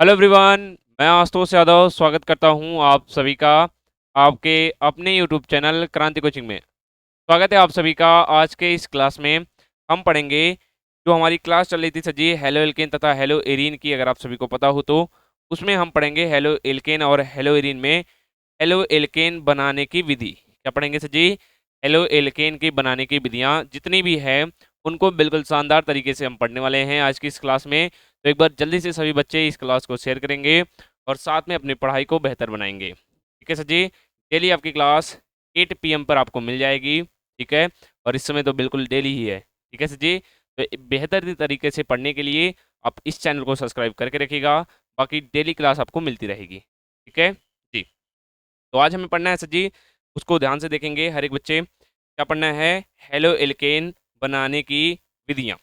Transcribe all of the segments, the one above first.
Hello everyone, मैं आशुतोष यादव स्वागत करता हूं आप सभी का आपके अपने यूट्यूब चैनल क्रांति कोचिंग में। स्वागत है आप सभी का। आज के इस क्लास में हम पढ़ेंगे जो हमारी क्लास चल रही थी सर जी हेलो एल्केन तथा हेलो एरीन की, अगर आप सभी को पता हो तो उसमें हम पढ़ेंगे हेलो एल्केन और हेलो एरीन में हेलो एल्केन बनाने की विधि। क्या पढ़ेंगे सर जी? हेलो एल्केन की बनाने की विधियां जितनी भी है उनको बिल्कुल शानदार तरीके से हम पढ़ने वाले हैं आज की इस क्लास में। तो एक बार जल्दी से सभी बच्चे इस क्लास को शेयर करेंगे और साथ में अपनी पढ़ाई को बेहतर बनाएंगे। ठीक है सर जी? डेली आपकी क्लास 8 PM पर आपको मिल जाएगी। ठीक है, और इस समय तो बिल्कुल डेली ही है। ठीक है सर जी? तो बेहतर तरीके से पढ़ने के लिए आप इस चैनल को सब्सक्राइब करके रखिएगा, बाकी डेली क्लास आपको मिलती रहेगी। ठीक है जी? तो आज हमें पढ़ना है सर जी, उसको ध्यान से देखेंगे हर एक बच्चे। क्या पढ़ना है? हेलो एल्केन बनाने की विधियां,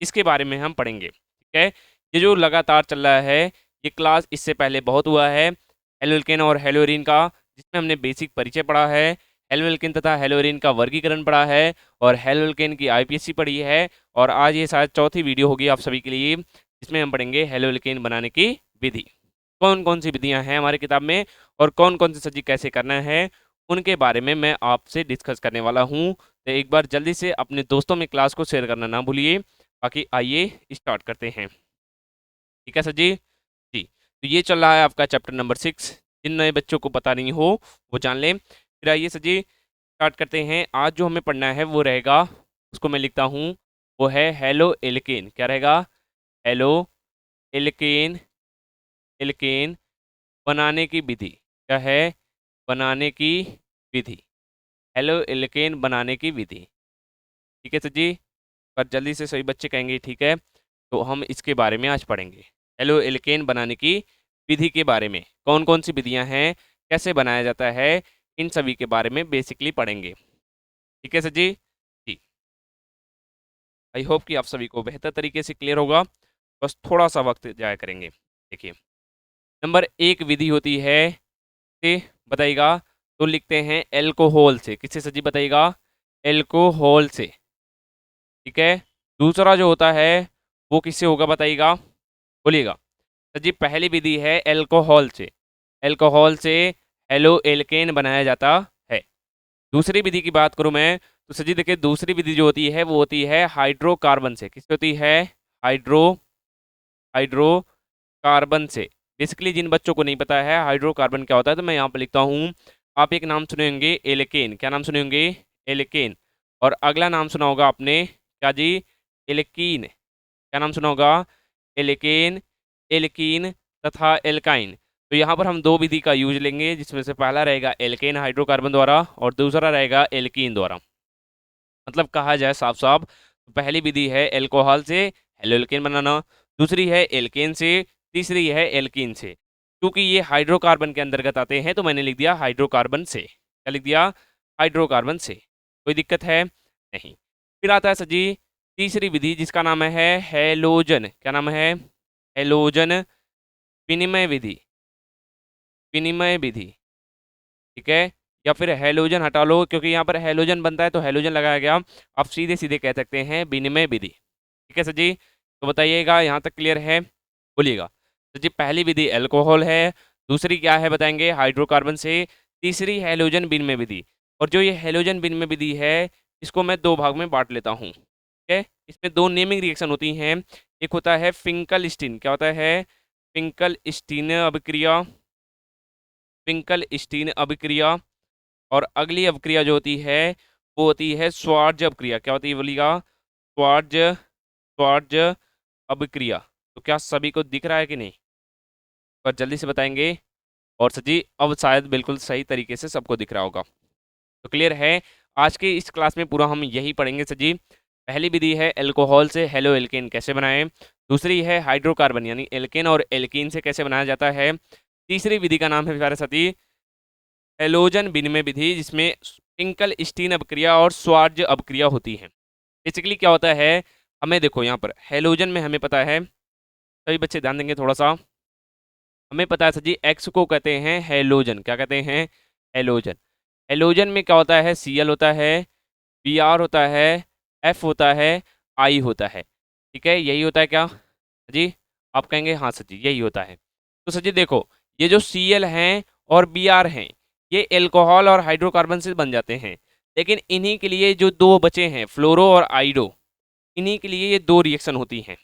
इसके बारे में हम पढ़ेंगे। ठीक है, ये जो लगातार चल रहा है ये क्लास इससे पहले बहुत हुआ है हेलो एल्केन और हेलो एरीन का, जिसमें हमने बेसिक परिचय पढ़ा है, हेलो एल्केन तथा हेलो एरीन का वर्गीकरण पढ़ा है और हेलो एल्केन की आईपीएससी पढ़ी है। और आज ये शायद चौथी वीडियो होगी आप सभी के लिए, जिसमें हम पढ़ेंगे हेलो एल्केन बनाने की विधि। कौन कौन सी विधियां हैं हमारी किताब में और कौन कौन सी सब्जी कैसे करना है उनके बारे में मैं आपसे डिस्कस करने वाला हूं। तो एक बार जल्दी से अपने दोस्तों में क्लास को शेयर करना ना भूलिए। बाकी आइए स्टार्ट करते हैं। ठीक है सर जी? जी, तो ये चल रहा है आपका चैप्टर नंबर 6। जिन नए बच्चों को पता नहीं हो वो जान लें। फिर आइए सर जी स्टार्ट करते हैं। आज जो हमें पढ़ना है वो रहेगा, उसको मैं लिखता हूँ, वो है हेलो एल्केन। क्या रहेगा? हेलो एल्केन, एल्केन बनाने की विधि। क्या है? बनाने की विधि। हेलो एल्केन बनाने की विधि। ठीक है सर जी? पर जल्दी से सभी बच्चे कहेंगे ठीक है। तो हम इसके बारे में आज पढ़ेंगे, हेलो एल्केन बनाने की विधि के बारे में। कौन कौन सी विधियां हैं, कैसे बनाया जाता है, इन सभी के बारे में बेसिकली पढ़ेंगे। ठीक है sir ji? Ji, I hope कि आप सभी को बेहतर तरीके से क्लियर होगा। बस थोड़ा सा वक्त जाया करेंगे। देखिए, नंबर 1 विधि होती है, से बताइएगा, तो लिखते हैं एल्कोहल से। किससे सर जी बताइएगा? एल्कोहल से। ठीक है, दूसरा जो होता है वो किससे होगा बताइएगा, बोलिएगा। सर जी पहली विधि है एल्कोहल से। एल्कोहल से हेलो एल्केन बनाया जाता है। दूसरी विधि की बात करूं मैं तो सर जी देखिए, दूसरी विधि जो होती है वो होती है हाइड्रोकार्बन से। किससे होती है? हाइड्रो हाइड्रोकार्बन से। बेसिकली जिन बच्चों को नहीं पता है हाइड्रोकार्बन क्या होता है तो मैं यहाँ पर लिखता हूँ। आप एक नाम सुने होंगे एल्केन। क्या नाम सुने होंगे? एल्केन। और अगला नाम सुना होगा आपने, क्या जी? एल्कीन। क्या नाम सुना होगा? एल्केन, एल्कीन तथा एल्काइन। तो यहाँ पर हम दो विधि का यूज लेंगे, जिसमें से पहला रहेगा एल्केन हाइड्रोकार्बन द्वारा और दूसरा रहेगा एल्कीन द्वारा। मतलब कहा जाए साफ साफ, तो पहली विधि है एल्कोहल से हेलो एल्केन बनाना, दूसरी है एल्केन से, तीसरी है एल्कीन से। क्योंकि ये हाइड्रोकार्बन के अंतर्गत आते हैं तो मैंने लिख दिया हाइड्रोकार्बन से। क्या लिख दिया? हाइड्रोकार्बन से। कोई दिक्कत है? नहीं। फिर आता है सर जी तीसरी विधि, जिसका नाम है हेलोजन। क्या नाम है? हेलोजन विनिमय विधि। विनिमय विधि। ठीक है, या फिर हेलोजन हटा लो, क्योंकि यहाँ पर हेलोजन बनता है तो हेलोजन लगाया गया। आप सीधे सीधे कह सकते हैं विनिमय विधि। ठीक है सर जी? तो बताइएगा यहाँ तक क्लियर है? बोलिएगा। तो जी पहली विधि अल्कोहल है, दूसरी क्या है बताएंगे? हाइड्रोकार्बन से, तीसरी हेलोजन विनिमय विधि। और जो ये हेलोजन विनिमय विधि है इसको मैं दो भाग में बांट लेता हूँ। ठीक है, इसमें दो नेमिंग रिएक्शन होती हैं। एक होता है फिंकल स्टीन। क्या होता है? फिंकल स्टीन अभिक्रिया। फिंकल स्टीन अभिक्रिया। और अगली अभिक्रिया जो होती है वो होती है स्वार्ज अभिक्रिया। क्या होती है बोलिएगा? स्वार्ज, स्वार्ज अभिक्रिया। तो क्या सभी को दिख रहा है कि नहीं? पर जल्दी से बताएंगे। और सर जी अब शायद बिल्कुल सही तरीके से सबको दिख रहा होगा। तो क्लियर है? आज के इस क्लास में पूरा हम यही पढ़ेंगे सर जी। पहली विधि है एल्कोहल से हेलो एल्केन कैसे बनाएं, दूसरी है हाइड्रोकार्बन यानी एल्केन और एल्कीन से कैसे बनाया जाता है, तीसरी विधि का नाम है प्यारे साथी हेलोजन विनिमय विधि, जिसमें फिंकल स्टीन अभिक्रिया और स्वार्ज अभिक्रिया होती है। बेसिकली क्या होता है, हमें देखो यहाँ पर हेलोजन में हमें पता है, सभी बच्चे ध्यान देंगे थोड़ा सा। हमें पता है सर जी एक्स को कहते हैं हेलोजन। क्या कहते हैं? हेलोजन। हेलोजन में क्या होता है? Cl होता है, Br होता है, F होता है, I होता है। ठीक है, यही होता है क्या जी? आप कहेंगे हाँ सर जी यही होता है। तो सर जी देखो, ये जो Cl हैं और Br हैं, ये एल्कोहल और हाइड्रोकार्बन से बन जाते हैं। लेकिन इन्हीं के लिए जो दो बचे हैं, फ्लोरो और आइडो, इन्हीं के लिए ये दो रिएक्शन होती हैं।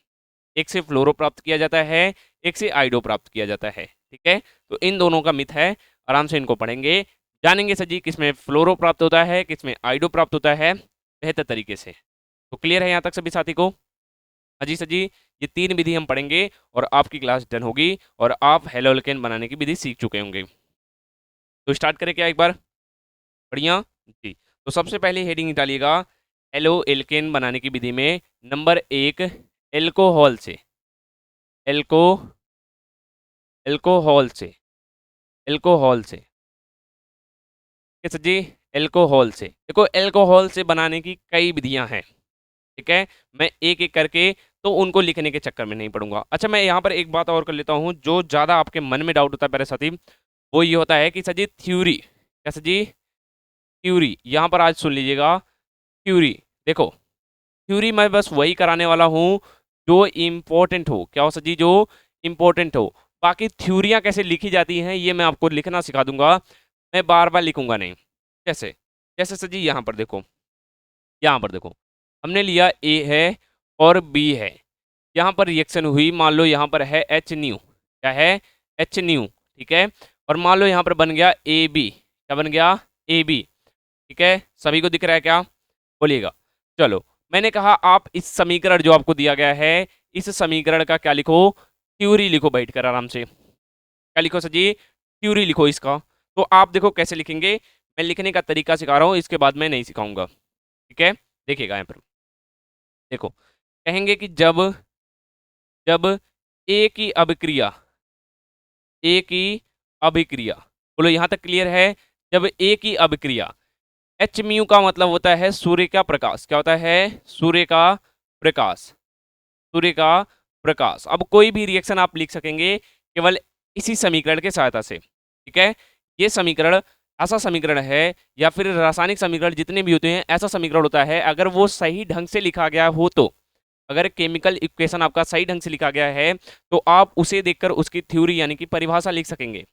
एक से फ्लोरो प्राप्त किया जाता है, एक से आइडो प्राप्त किया जाता है। ठीक है, तो इन दोनों का मिथ है, आराम से इनको पढ़ेंगे, जानेंगे सर जी किसमें फ्लोरो प्राप्त होता है, किसमें आइडो प्राप्त होता है बेहतर तरीके से। तो क्लियर है यहाँ तक सभी साथी को? हाँ जी सर जी, ये 3 विधि हम पढ़ेंगे और आपकी क्लास डन होगी और आप हेलोल्केन बनाने की विधि सीख चुके होंगे। तो स्टार्ट करें क्या एक बार? बढ़िया जी। तो सबसे पहले हेडिंग निकालिएगा, एलो एल्केन बनाने की विधि में नंबर 1 एल्कोहल से, एल्को एल्कोहल से, एल्कोहल से, ठीक है सर जी, एल्कोहल से। देखो एल्कोहल से बनाने की कई विधियां हैं, ठीक है, मैं एक एक करके तो उनको लिखने के चक्कर में नहीं पड़ूंगा। अच्छा, मैं यहाँ पर एक बात और कर लेता हूँ, जो ज़्यादा आपके मन में डाउट होता है मेरे साथी, वो ये होता है कि सर जी थ्योरी, क्या सर जी, थ्योरी, यहाँ पर आज सुन लीजिएगा, थ्योरी, देखो थ्योरी मैं बस वही कराने वाला हूँ जो इम्पोर्टेंट हो, क्या हो सर जी, जो इम्पोर्टेंट हो। बाकी थ्योरियाँ कैसे लिखी जाती हैं ये मैं आपको लिखना सिखा दूंगा, मैं बार बार लिखूंगा नहीं। कैसे? जैसे सर जी यहाँ पर देखो, यहाँ पर देखो, हमने लिया ए है और बी है, यहाँ पर रिएक्शन हुई, मान लो यहाँ पर है एच न्यू, क्या है, एच न्यू, ठीक है, और मान लो यहाँ पर बन गया ए बी, क्या बन गया, ए बी, ठीक है, सभी को दिख रहा है क्या, बोलिएगा। चलो, मैंने कहा आप इस समीकरण जो आपको दिया गया है, इस समीकरण का क्या लिखो, थ्योरी लिखो बैठकर आराम से। क्या लिखो सर जी, थ्योरी लिखो इसका। तो आप देखो कैसे लिखेंगे, मैं लिखने का तरीका सिखा रहा हूँ, इसके बाद मैं नहीं सिखाऊंगा, ठीक है, देखिएगा यहाँ पर देखो, कहेंगे कि जब जब ए की अभिक्रिया, ए की अभिक्रिया, बोलो यहाँ तक क्लियर है, जब ए की अभिक्रिया, एच म्यू का मतलब होता है सूर्य का प्रकाश, क्या होता है, सूर्य का प्रकाश, सूर्य का प्रकाश। अब कोई भी रिएक्शन आप लिख सकेंगे केवल इसी समीकरण के सहायता से, ठीक है, ये समीकरण ऐसा समीकरण है, या फिर रासायनिक समीकरण जितने भी होते हैं ऐसा समीकरण होता है, अगर वो सही ढंग से लिखा गया हो तो, अगर केमिकल इक्वेशन आपका सही ढंग से लिखा गया है तो आप उसे देखकर उसकी थ्योरी यानी कि परिभाषा लिख सकेंगे।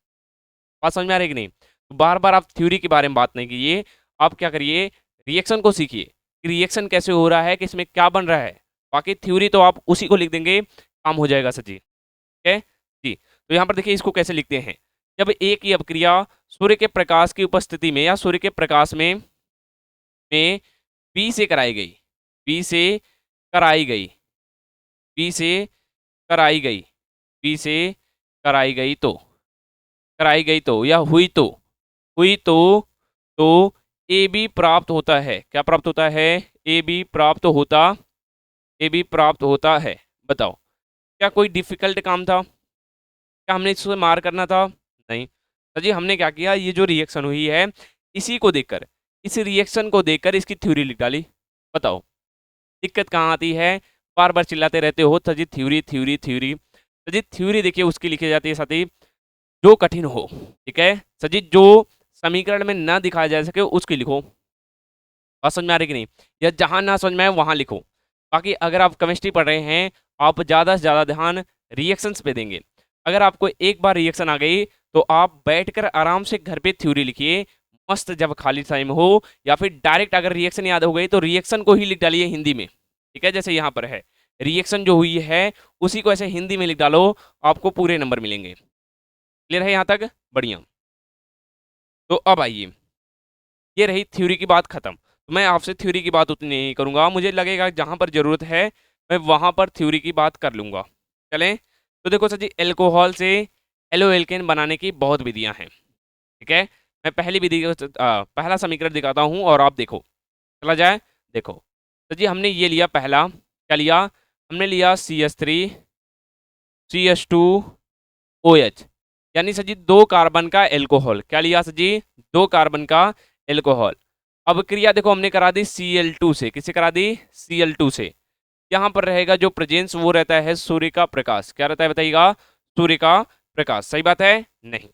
बात समझ में आ रही है कि नहीं? तो बार बार आप थ्योरी के बारे में बात नहीं कीजिए, आप क्या करिए, रिएक्शन को सीखिए कि रिएक्शन कैसे हो रहा है, कि इसमें क्या बन रहा है। बाकी थ्योरी तो आप उसी को लिख देंगे, काम हो जाएगा सर जी, ठीक है जी। तो यहाँ पर देखिए इसको कैसे लिखते हैं, जब एक ही अपक्रिया सूर्य के प्रकाश की उपस्थिति में या सूर्य के प्रकाश में बी से कराई गई, बी से कराई गई, बी से कराई गई, बी से कराई गई तो, कराई गई तो या हुई तो, हुई तो ए बी प्राप्त होता है, क्या प्राप्त होता है, ए बी प्राप्त होता, ए बी प्राप्त होता है। बताओ, क्या कोई डिफिकल्ट काम था, क्या हमने इससे मार करना था, नहीं सर जी, हमने क्या किया, ये जो रिएक्शन हुई है इसी को देखकर, इस रिएक्शन को देखकर इसकी थ्योरी लिख डाली। बताओ दिक्कत कहाँ आती है, बार बार चिल्लाते रहते हो सर जी थ्योरी थ्योरी थ्योरी, सर जी थ्योरी देखिए उसकी लिखी जाती है साथी जो कठिन हो, ठीक है सर जी, जो समीकरण में ना दिखाया जा सके उसकी लिखो। बात समझ में आ रही कि नहीं, या जहां ना समझ में आए वहां लिखो। बाकी अगर आप केमिस्ट्री पढ़ रहे हैं, आप ज़्यादा से ज़्यादा ध्यान रिएक्शंस पे देंगे। अगर आपको एक बार रिएक्शन आ गई तो आप बैठकर आराम से घर पे थ्योरी लिखिए, मस्त, जब खाली टाइम हो, या फिर डायरेक्ट अगर रिएक्शन याद हो गई तो रिएक्शन को ही लिख डालिए हिंदी में, ठीक है, जैसे यहाँ पर है रिएक्शन जो हुई है उसी को ऐसे हिंदी में लिख डालो, आपको पूरे नंबर मिलेंगे। क्लियर है यहाँ तक? बढ़िया। तो अब आइए, ये रही थ्योरी की बात खत्म। तो मैं आपसे थ्योरी की बात उतनी नहीं करूंगा, मुझे लगेगा जहां पर जरूरत है मैं वहां पर थ्योरी की बात कर लूंगा। चलें, तो देखो सर जी, एल्कोहल से एलो एल्केन बनाने की बहुत विधियां हैं, ठीक है, मैं पहली विधि पहला समीकरण दिखाता हूं और आप देखो, चला जाए। देखो सर जी, हमने ये लिया पहला, क्या लिया, हमने लिया CH3CH2OH, यानी सर जी 2 कार्बन का एल्कोहल, क्या लिया सर जी, 2 कार्बन का एल्कोहल। अब क्रिया देखो हमने करा दी Cl2 से, किसे करा दी, Cl2 से। यहाँ पर रहेगा जो प्रेजेंस वो रहता है सूर्य का प्रकाश, क्या रहता है बताइएगा, सूर्य का प्रकाश, सही बात है नहीं,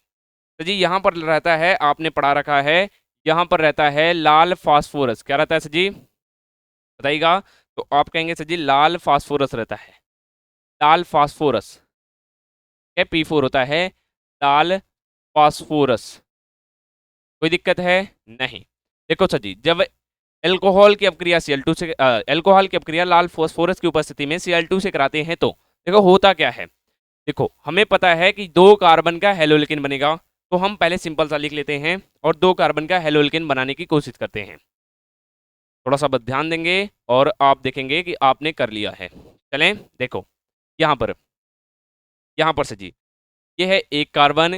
तो जी यहाँ पर रहता है, आपने पढ़ा रखा है, यहाँ पर रहता है लाल फास्फोरस, क्या रहता है सर जी बताइएगा, तो आप कहेंगे सर जी लाल फास्फोरस रहता है, लाल फास्फोरस, P4 होता है लाल फास्फोरस। कोई दिक्कत है? नहीं। देखो सर जी, जब एल्कोहल की अपक्रिया Cl2 से एल्कोहल की अपक्रिया लाल फास्फोरस की उपस्थिति में Cl2 से कराते हैं तो देखो होता क्या है। देखो हमें पता है कि 2 कार्बन का हेलोल्केन बनेगा, तो हम पहले सिंपल सा लिख लेते हैं और 2 कार्बन का हेलोल्केन बनाने की कोशिश करते हैं। थोड़ा सा बस ध्यान देंगे और आप देखेंगे कि आपने कर लिया है। चलें देखो यहाँ पर से जी, ये है 1 कार्बन,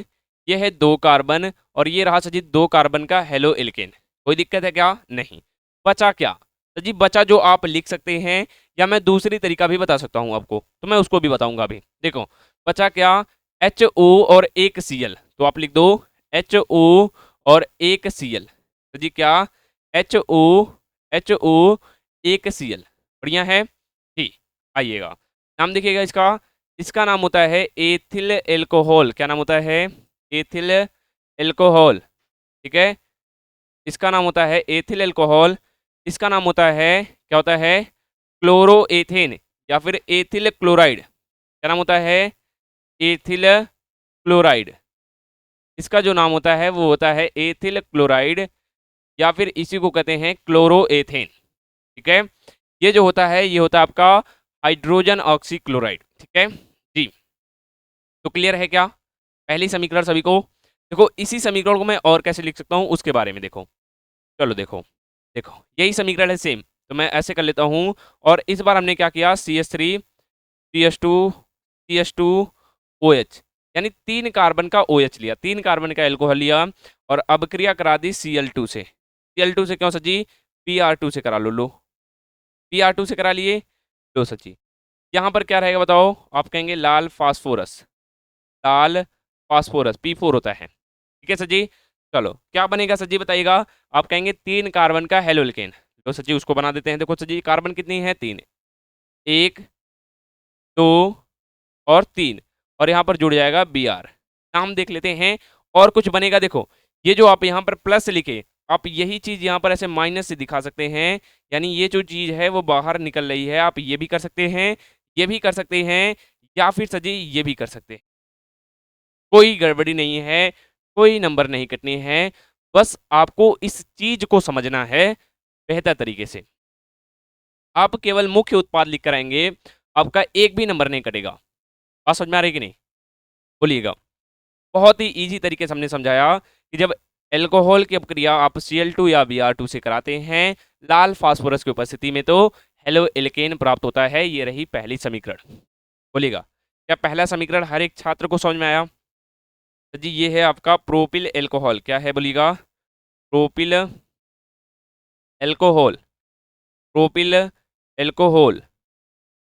ये है 2 कार्बन और ये रहा सर जी 2 कार्बन का हेलो एल्केन। कोई दिक्कत है क्या? नहीं। बचा क्या? तो जी बचा जो आप लिख सकते हैं, या मैं दूसरी तरीका भी बता सकता हूँ आपको, तो मैं उसको भी बताऊंगा अभी। देखो बचा क्या? HO और 1 Cl, तो आप लिख दो HO और 1 Cl। तो जी क्या? HO 1 Cl। बढ़िया है। ठीक, आइएगा नाम देखिएगा इसका। इसका नाम होता है एथिल एल्कोहल। क्या नाम होता है? Ethyl alcohol. ठीक है, इसका नाम होता है एथिल एल्कोहल। इसका नाम होता है, क्या होता है? क्लोरोएथेन या फिर एथिल क्लोराइड। क्या नाम होता है? Ethyl chloride. इसका जो नाम होता है वो होता है एथिल क्लोराइड, या फिर इसी को कहते हैं क्लोरोएथेन। ठीक है, ये जो होता है ये होता है आपका हाइड्रोजन ऑक्सीक्लोराइड। ठीक है जी, तो क्लियर है क्या पहली समीकरण सभी को? देखो इसी समीकरण को मैं और कैसे लिख सकता हूँ उसके बारे में देखो। चलो देखो, देखो यही समीकरण है सेम, तो मैं ऐसे कर लेता हूँ। और इस बार हमने क्या किया? CH3 CH2 CH2 OH, यानी 3 कार्बन का OH लिया, 3 कार्बन का एल्कोहल लिया और अबक्रिया करा दी Cl2 से। Cl2 से क्यों सर जी? Pr2 से करा लो। Pr2 से करा लिए, लो सर जी। यहाँ पर क्या रहेगा बताओ? आप कहेंगे लाल फास्फोरस, लाल फास्फोरस P4 होता है। ठीक है सर जी। चलो क्या बनेगा सर जी बताइएगा? आप कहेंगे 3 कार्बन का हेलोल्केन, तो सर जी उसको बना देते हैं। देखो सर जी कार्बन कितनी है? 3, 1 2 और 3, और यहाँ पर जुड़ जाएगा Br। नाम देख लेते हैं और कुछ बनेगा। देखो ये जो आप यहाँ पर प्लस लिखे, आप यही चीज यहाँ पर ऐसे माइनस से दिखा सकते हैं, यानी ये जो चीज है वो बाहर निकल रही है। आप ये भी कर सकते हैं, ये भी कर सकते हैं, या फिर सर जी ये भी कर सकते हैं। कोई गड़बड़ी नहीं है, कोई नंबर नहीं कटने हैं, बस आपको इस चीज को समझना है बेहतर तरीके से। आप केवल मुख्य उत्पाद लिख कर आएंगे, आपका एक भी नंबर नहीं कटेगा। बात समझ में आ रही कि नहीं? बोलिएगा। बहुत ही इजी तरीके से हमने समझाया कि जब एल्कोहल की अपक्रिया आप Cl2 या Br2 से कराते हैं लाल फास्फोरस की उपस्थिति में, तो हेलो एल्केन प्राप्त होता है। ये रही पहली समीकरण। बोलिएगा, क्या पहला समीकरण हर एक छात्र को समझ में आया? तो जी ये है आपका प्रोपिल एल्कोहल। क्या है बोलिएगा? Propyl alcohol, propyl alcohol.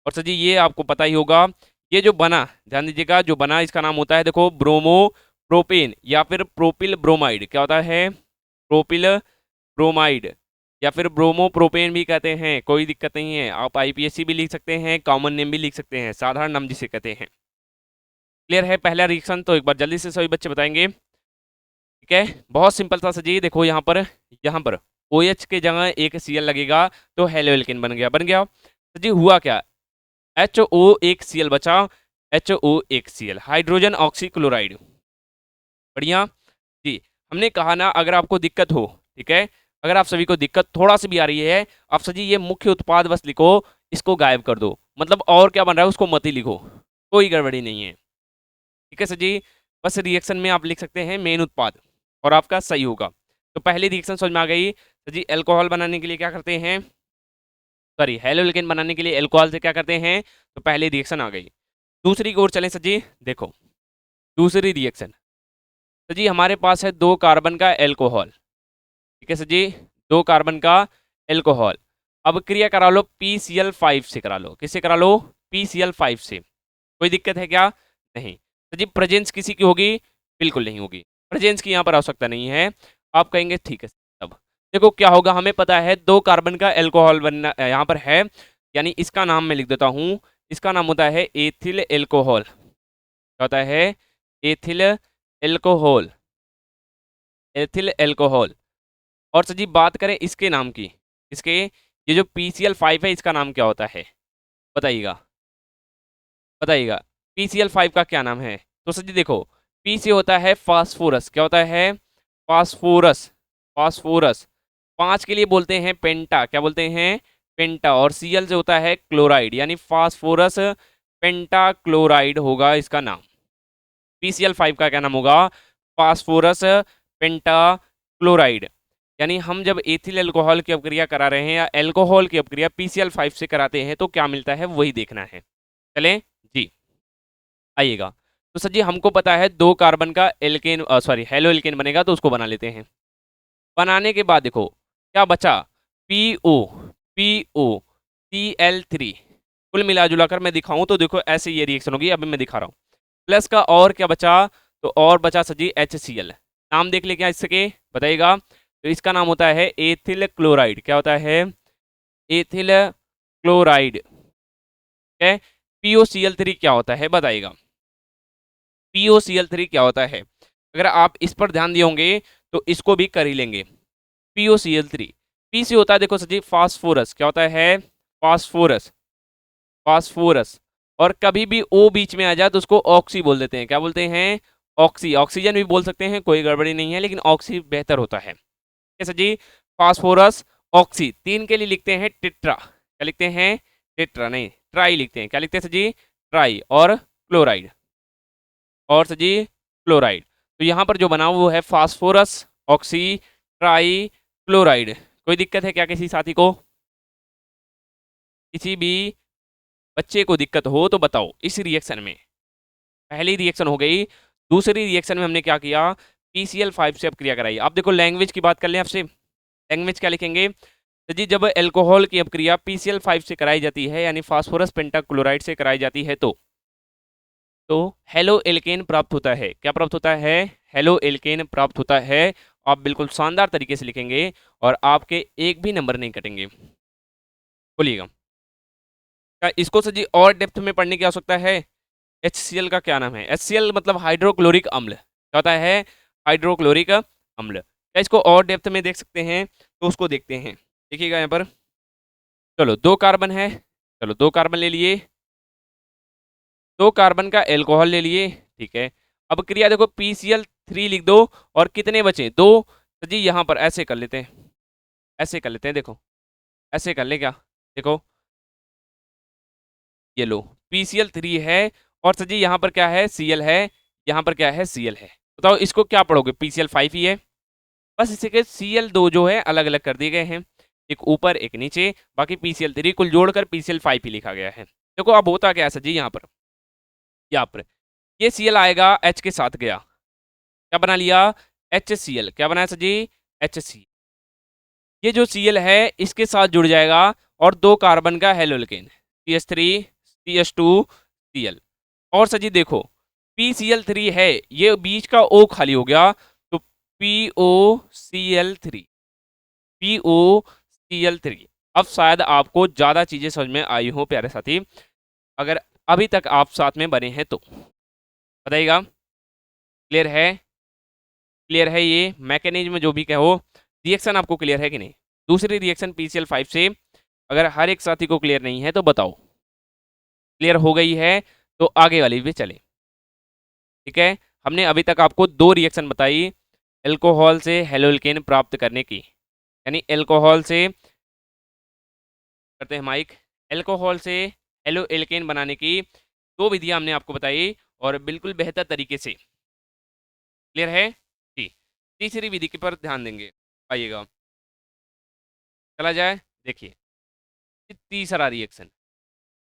और सर जी ये आपको पता ही होगा, ये जो बना, ध्यान दीजिएगा, जो बना इसका नाम होता है देखो ब्रोमो प्रोपेन या फिर प्रोपिल ब्रोमाइड। क्या होता है? प्रोपिल ब्रोमाइड या फिर ब्रोमो प्रोपेन भी कहते हैं। कोई दिक्कत नहीं है, आप IPSC भी लिख सकते हैं, कॉमन नेम भी लिख सकते हैं, साधारण नाम जिसे कहते हैं। क्लियर है पहला रिएक्शन? तो एक बार जल्दी से सभी बच्चे बताएंगे। ठीक है, बहुत सिंपल था सर जी। देखो यहाँ पर OH के जगह एक Cl लगेगा तो हेलो एल्केन बन गया, बन गया। तो जी हुआ क्या? HO एक Cl बचा, HO एक Cl, हाइड्रोजन ऑक्सीक्लोराइड। बढ़िया जी। हमने कहा ना अगर आपको दिक्कत हो, ठीक है, अगर आप सभी को दिक्कत थोड़ा सी भी आ रही है, आप सर जी ये मुख्य उत्पाद बस लिखो, इसको गायब कर दो, मतलब और क्या बन रहा है उसको मत ही लिखो, कोई गड़बड़ी नहीं है। ठीक है सर जी, बस रिएक्शन में आप लिख सकते हैं मेन उत्पाद और आपका सही होगा। तो पहली रिएक्शन समझ में आ गई सर जी। एल्कोहल बनाने के लिए क्या करते हैं? सॉरी, हेलोल्केन बनाने के लिए एल्कोहल से क्या करते हैं? तो पहली रिएक्शन आ गई। दूसरी की ओर चलें सर जी। देखो दूसरी रिएक्शन, सर जी हमारे पास है 2 कार्बन का एल्कोहल। ठीक है सर जी, 2 कार्बन का एल्कोहल। अब क्रिया करा लो PCl5 से करा लो। किससे करा लो? PCl5 से। कोई दिक्कत है क्या? नहीं। सर जी प्रेजेंस किसी की होगी? बिल्कुल नहीं होगी, प्रेजेंस की यहाँ पर आवश्यकता नहीं है। आप कहेंगे ठीक है। अब देखो क्या होगा, हमें पता है 2 कार्बन का एल्कोहल बनना यहाँ पर है, यानी इसका नाम मैं लिख देता हूँ। इसका नाम होता है एथिल एल्कोहल। क्या होता है? Ethyl alcohol, ethyl alcohol. और सर जी बात करें इसके नाम की, इसके ये जो PCl5 है इसका नाम क्या होता है? बताइएगा, बताइएगा। PCl5 का क्या नाम है? तो सर जी देखो, पी से होता है फास्फोरस, क्या होता है? Phosphorus, phosphorus. 5 के लिए बोलते हैं पेंटा, क्या बोलते हैं? पेंटा। और Cl से होता है क्लोराइड, यानी फास्फोरस पेंटा क्लोराइड होगा इसका नाम। PCl5 का क्या नाम होगा? फास्फोरस पेंटा क्लोराइड। यानी हम जब एथिल अल्कोहल की अपक्रिया करा रहे हैं या अल्कोहल की अपक्रिया PCl5 से कराते हैं तो क्या मिलता है वही देखना है। चलें जी, आइएगा। तो सर जी हमको पता है 2 कार्बन का एल्केन सॉरी हेलो एल्केन बनेगा, तो उसको बना लेते हैं। बनाने के बाद देखो क्या बचा, PO, PO, Cl3। कुल मिला जुला कर मैं दिखाऊं तो देखो ऐसे ये रिएक्शन होगी, अभी मैं दिखा रहा हूं। प्लस का और क्या बचा, तो और बचा सर जी HCl। नाम देख ले क्या इसके, बताइएगा। तो इसका नाम होता है एथिल क्लोराइड, क्या होता है? Ethyl chloride. है। POCl3 क्या होता है बताइएगा, POCl3 क्या होता है? अगर आप इस पर ध्यान दिए होंगे तो इसको भी कर ही लेंगे। POCl3, पी से होता है देखो सर जी फास्फोरस, क्या होता है? Phosphorus, phosphorus. और कभी भी O बीच में आ जाए तो उसको ऑक्सी बोल देते हैं, क्या बोलते हैं? ऑक्सी। ऑक्सीजन भी बोल सकते हैं, कोई गड़बड़ी नहीं है, लेकिन ऑक्सी बेहतर होता है। कैसे जी? Phosphorus oxy. 3 के लिए लिखते हैं टेट्रा, क्या लिखते हैं? टेट्रा नहीं, ट्राई लिखते हैं। क्या लिखते हैं सर जी? ट्राई। और क्लोराइड, और सर जी क्लोराइड। तो यहाँ पर जो बना वो है फास्फोरस ऑक्सी ट्राई क्लोराइड। कोई दिक्कत है क्या किसी साथी को? किसी भी बच्चे को दिक्कत हो तो बताओ। इस रिएक्शन में पहली रिएक्शन हो गई, दूसरी रिएक्शन में हमने क्या किया? PCl5 से अपक्रिया कराई। अब देखो लैंग्वेज की बात कर लें आपसे, लैंग्वेज क्या लिखेंगे? तो जी जब एल्कोहल की अपक्रिया PCl5 से कराई जाती है, यानी फास्फोरस पेंटाक्लोराइड से कराई जाती है, तो हेलो एल्केन प्राप्त होता है। क्या प्राप्त होता है? हेलो एल्केन प्राप्त होता है। आप बिल्कुल शानदार तरीके से लिखेंगे और आपके एक भी नंबर नहीं कटेंगे। बोलिएगा, क्या इसको सर जी और डेप्थ में पढ़ने की आवश्यकता है? HCl का क्या नाम है? HCl मतलब हाइड्रोक्लोरिक अम्ल, क्या होता है? हाइड्रोक्लोरिक अम्ल। क्या इसको और डेप्थ में देख सकते हैं? तो उसको देखते हैं, देखिएगा यहाँ पर। चलो 2 कार्बन है, चलो 2 कार्बन ले लिए, 2 कार्बन का एल्कोहल ले लिए, ठीक है। अब क्रिया देखो PCl3 लिख दो, और कितने बचे? 2। तो जी यहाँ पर ऐसे कर लेते हैं, ऐसे कर लेते हैं, देखो ऐसे कर ले क्या, देखो ये लो PCl3 है, और सर जी यहाँ पर क्या है? Cl है, यहाँ पर क्या है? Cl है। बताओ इसको क्या पढ़ोगे? PCl5 ही है। बस इसी के Cl2 जो है अलग अलग कर दिए गए हैं, एक ऊपर एक नीचे, बाकी PCl3 कुल जोड़कर PCl5 ही लिखा गया है। देखो अब होता क्या है सर जी, यहाँ पर ये Cl आएगा, H के साथ गया, क्या बना लिया? HCl। क्या बनाया सर जी? HCl। ये जो Cl है इसके साथ जुड़ जाएगा और 2 कार्बन का हेलोल्केन, CH3 CH2 Cl। और सर जी देखो PCl3 है, ये बीच का O खाली हो गया, तो POCl3, POCl3। अब शायद आपको ज्यादा चीजें समझ में आई हो प्यारे साथी, अगर अभी तक आप साथ में बने हैं तो बताइएगा। क्लियर है? क्लियर है ये मैकेनिज्म जो भी कहो, रिएक्शन आपको क्लियर है कि नहीं? दूसरी रिएक्शन PCl5 से, अगर हर एक साथी को क्लियर नहीं है तो बताओ। क्लियर हो गई है तो आगे वाली भी चले, ठीक है। हमने अभी तक आपको 2 रिएक्शन बताई एल्कोहल से हेलोल्केन प्राप्त करने की, यानी एल्कोहल से, करते हैं माइक, एल्कोहल से हेलो एल्केन बनाने की 2 विधियां हमने आपको बताई, और बिल्कुल बेहतर तरीके से। क्लियर है जी? तीसरी विधि के पर ध्यान देंगे, आइएगा चला जाए, देखिए तीसरा रिएक्शन।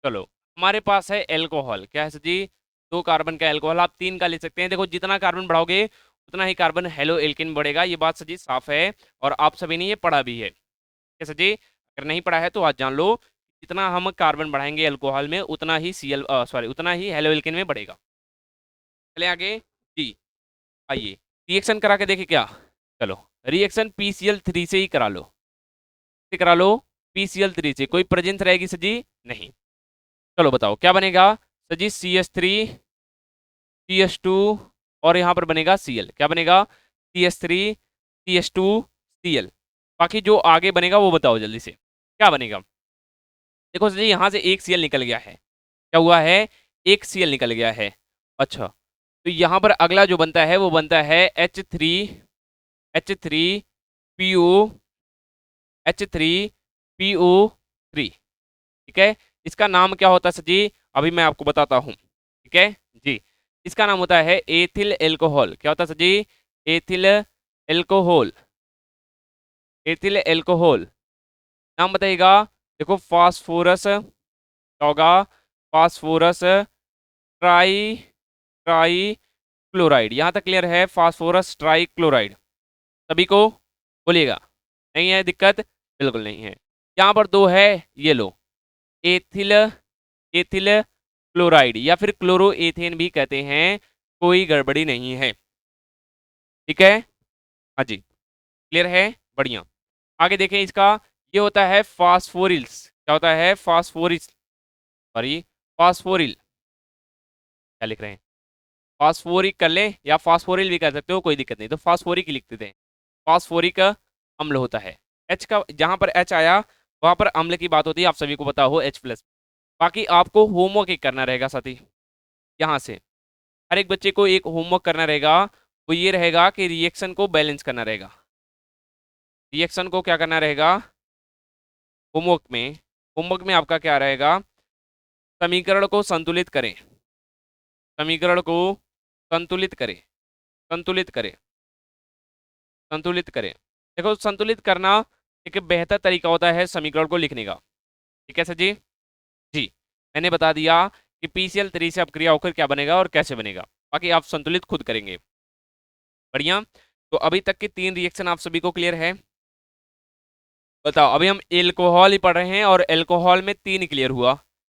चलो हमारे पास है एल्कोहल, क्या है सर जी? 2 कार्बन का एल्कोहल, आप 3 का ले सकते हैं। देखो जितना कार्बन बढ़ाओगे उतना ही कार्बन हेलो एल्केन बढ़ेगा, ये बात सर जी साफ है, और आप सभी ने ये पढ़ा भी है। क्या सर जी? अगर नहीं पढ़ा है तो आज जान लो, जितना हम कार्बन बढ़ाएंगे अल्कोहल में उतना ही उतना ही हेलो एल्केन में बढ़ेगा। चले आगे जी, आइए रिएक्शन करा के देखिए क्या। चलो रिएक्शन PCl3 से ही करा लो, से करा लो, PCl3 से। कोई प्रेजेंस रहेगी सर जी? नहीं। चलो बताओ क्या बनेगा सर जी? CH3 CH2, और यहाँ पर बनेगा Cl। क्या बनेगा? CH3 CH2 Cl। बाकी जो आगे बनेगा वो बताओ जल्दी से, क्या बनेगा? देखो सर जी यहाँ से एक Cl निकल गया है, क्या हुआ है? एक Cl निकल गया है। अच्छा, तो यहाँ पर अगला जो बनता है वो बनता है H3 PO H3PO3। ठीक है, इसका नाम क्या होता है सर जी? अभी मैं आपको बताता हूँ। ठीक है जी, इसका नाम होता है एथिल एल्कोहल। क्या होता है sir ji? Ethyl alcohol. Ethyl alcohol नाम बताइएगा। देखो फास्फोरस क्या होगा? Phosphorus tri tri chloride. यहाँ तक क्लियर है? फास्फोरस ट्राई क्लोराइड सभी को बोलिएगा। नहीं है दिक्कत? बिल्कुल नहीं है। यहाँ पर दो है, ये लो, एथिल एथिल क्लोराइड या फिर क्लोरो एथेन भी कहते हैं, कोई गड़बड़ी नहीं है। ठीक है, हाँ जी, क्लियर है, बढ़िया। आगे देखें इसका, ये होता है फास्फोरिल्स। क्या होता है? फास्फोरिल्स, सॉरी, फास्फोरिल। क्या लिख रहे हैं? फास्फोरिक कर ले या फास्फोरिल भी कर सकते हो, कोई दिक्कत नहीं। तो फास्फोरिक ही लिख देते हैं। फास्फोरिक अम्ल होता है। एच का जहां पर एच आया वहां पर अम्ल की बात होती है, आप सभी को पता हो, H+। बाकी आपको होमवर्क एक करना रहेगा साथी। यहाँ से हर एक बच्चे को एक होमवर्क करना रहेगा, वो ये रहेगा कि रिएक्शन को बैलेंस करना रहेगा। रिएक्शन को क्या करना रहेगा होमवर्क में? होमवर्क में आपका क्या रहेगा? समीकरण को संतुलित करें। समीकरण को संतुलित करें, संतुलित करें, संतुलित करें। देखो संतुलित करना एक बेहतर तरीका होता है समीकरण को लिखने का। ठीक है सर जी? जी, मैंने बता दिया कि PCl3 से अपक्रिया होकर क्या बनेगा और कैसे बनेगा, बाकी आप संतुलित खुद करेंगे। बढ़िया। तो अभी तक के 3 रिएक्शन आप सभी को क्लियर है? बताओ, अभी हम एल्कोहल ही पढ़ रहे हैं और एल्कोहल में 3 क्लियर हुआ।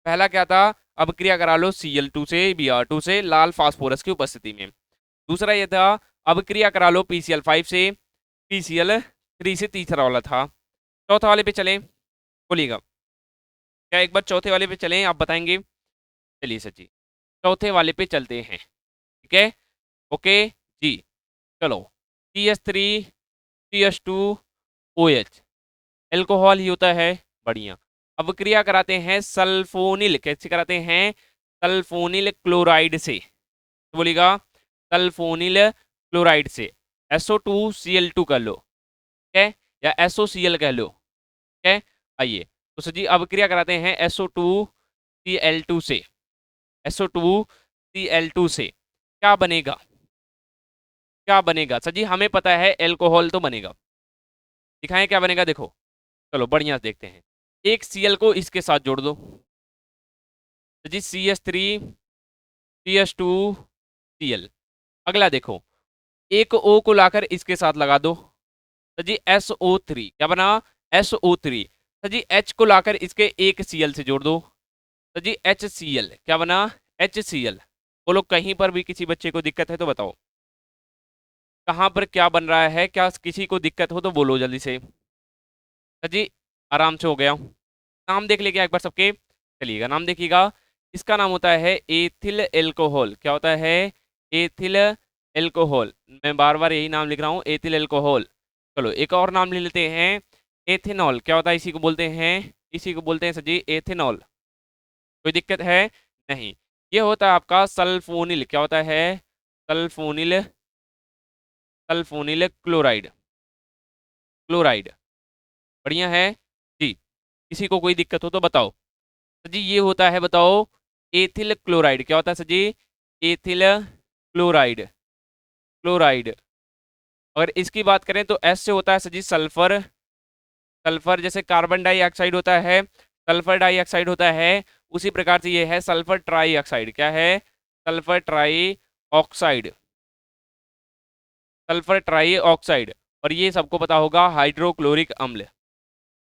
पहला क्या था? अपक्रिया करा लो Cl2 से Br2 से लाल फास्फोरस की उपस्थिति में। दूसरा ये था अपक्रिया करा लो PCl5 से PCl3 से, तीसरा वाला था। चौथा वाले पे चलें, बोलिएगा। क्या एक बार चौथे वाले पे चलें, आप बताएंगे? चलिए सर जी, चौथे वाले पे चलते हैं। ठीक है, ओके जी, चलो। CH3CH2OH एल्कोहल ही होता है, बढ़िया। अब क्रिया कराते हैं सल्फोनिल, कैसे कराते हैं? सल्फोनिल क्लोराइड से। तो बोलिएगा सल्फोनिल क्लोराइड से। SO2Cl2 कर लो, ठीक है, या SOCl कह लो। ठीक है, आइए तो सर जी अब क्रिया कराते हैं SO2Cl2 से। SO2Cl2 से क्या बनेगा? क्या बनेगा सर जी? हमें पता है एल्कोहल तो बनेगा, दिखाएं क्या बनेगा, देखो। चलो बढ़िया से देखते हैं। एक Cl को इसके साथ जोड़ दो तो जी CH3CH2Cl। अगला देखो, एक O को लाकर इसके साथ लगा दो तो जी SO3 क्या बना? SO3। तो जी H को लाकर इसके एक Cl से जोड़ दो तो जी HCl क्या बना? HCl। बोलो कहीं पर भी किसी बच्चे को दिक्कत है तो बताओ, कहाँ पर क्या बन रहा है? क्या किसी को दिक्कत हो तो बोलो जल्दी से। तो जी आराम से हो गया। नाम देख लेगा एक बार सबके, चलिएगा नाम देखिएगा। इसका नाम होता है एथिल एल्कोहल। क्या होता है? Ethyl alcohol. मैं बार बार यही नाम लिख रहा हूँ, एथिल एल्कोहल। चलो एक और नाम ले लेते हैं, एथेनॉल। क्या होता है? इसी को बोलते हैं, इसी को बोलते हैं सर जी एथेनॉल। कोई दिक्कत है? नहीं। ये होता है आपका सल्फोनिल। क्या होता है? Sulphonyl, sulphonyl chloride, chloride. बढ़िया है जी। किसी को कोई दिक्कत हो तो बताओ। सर जी ये होता है, बताओ, एथिल क्लोराइड। क्या होता है sir ji? Ethyl chloride, chloride. अगर इसकी बात करें तो एस से होता है सर जी सल्फर। सल्फर जैसे कार्बन डाइऑक्साइड होता है, सल्फर डाइऑक्साइड होता है, उसी प्रकार से ये है सल्फर ट्राई ऑक्साइड। क्या है? Sulphur try oxide, sulphur try oxide. और ये सबको पता होगा हाइड्रोक्लोरिक अम्ल।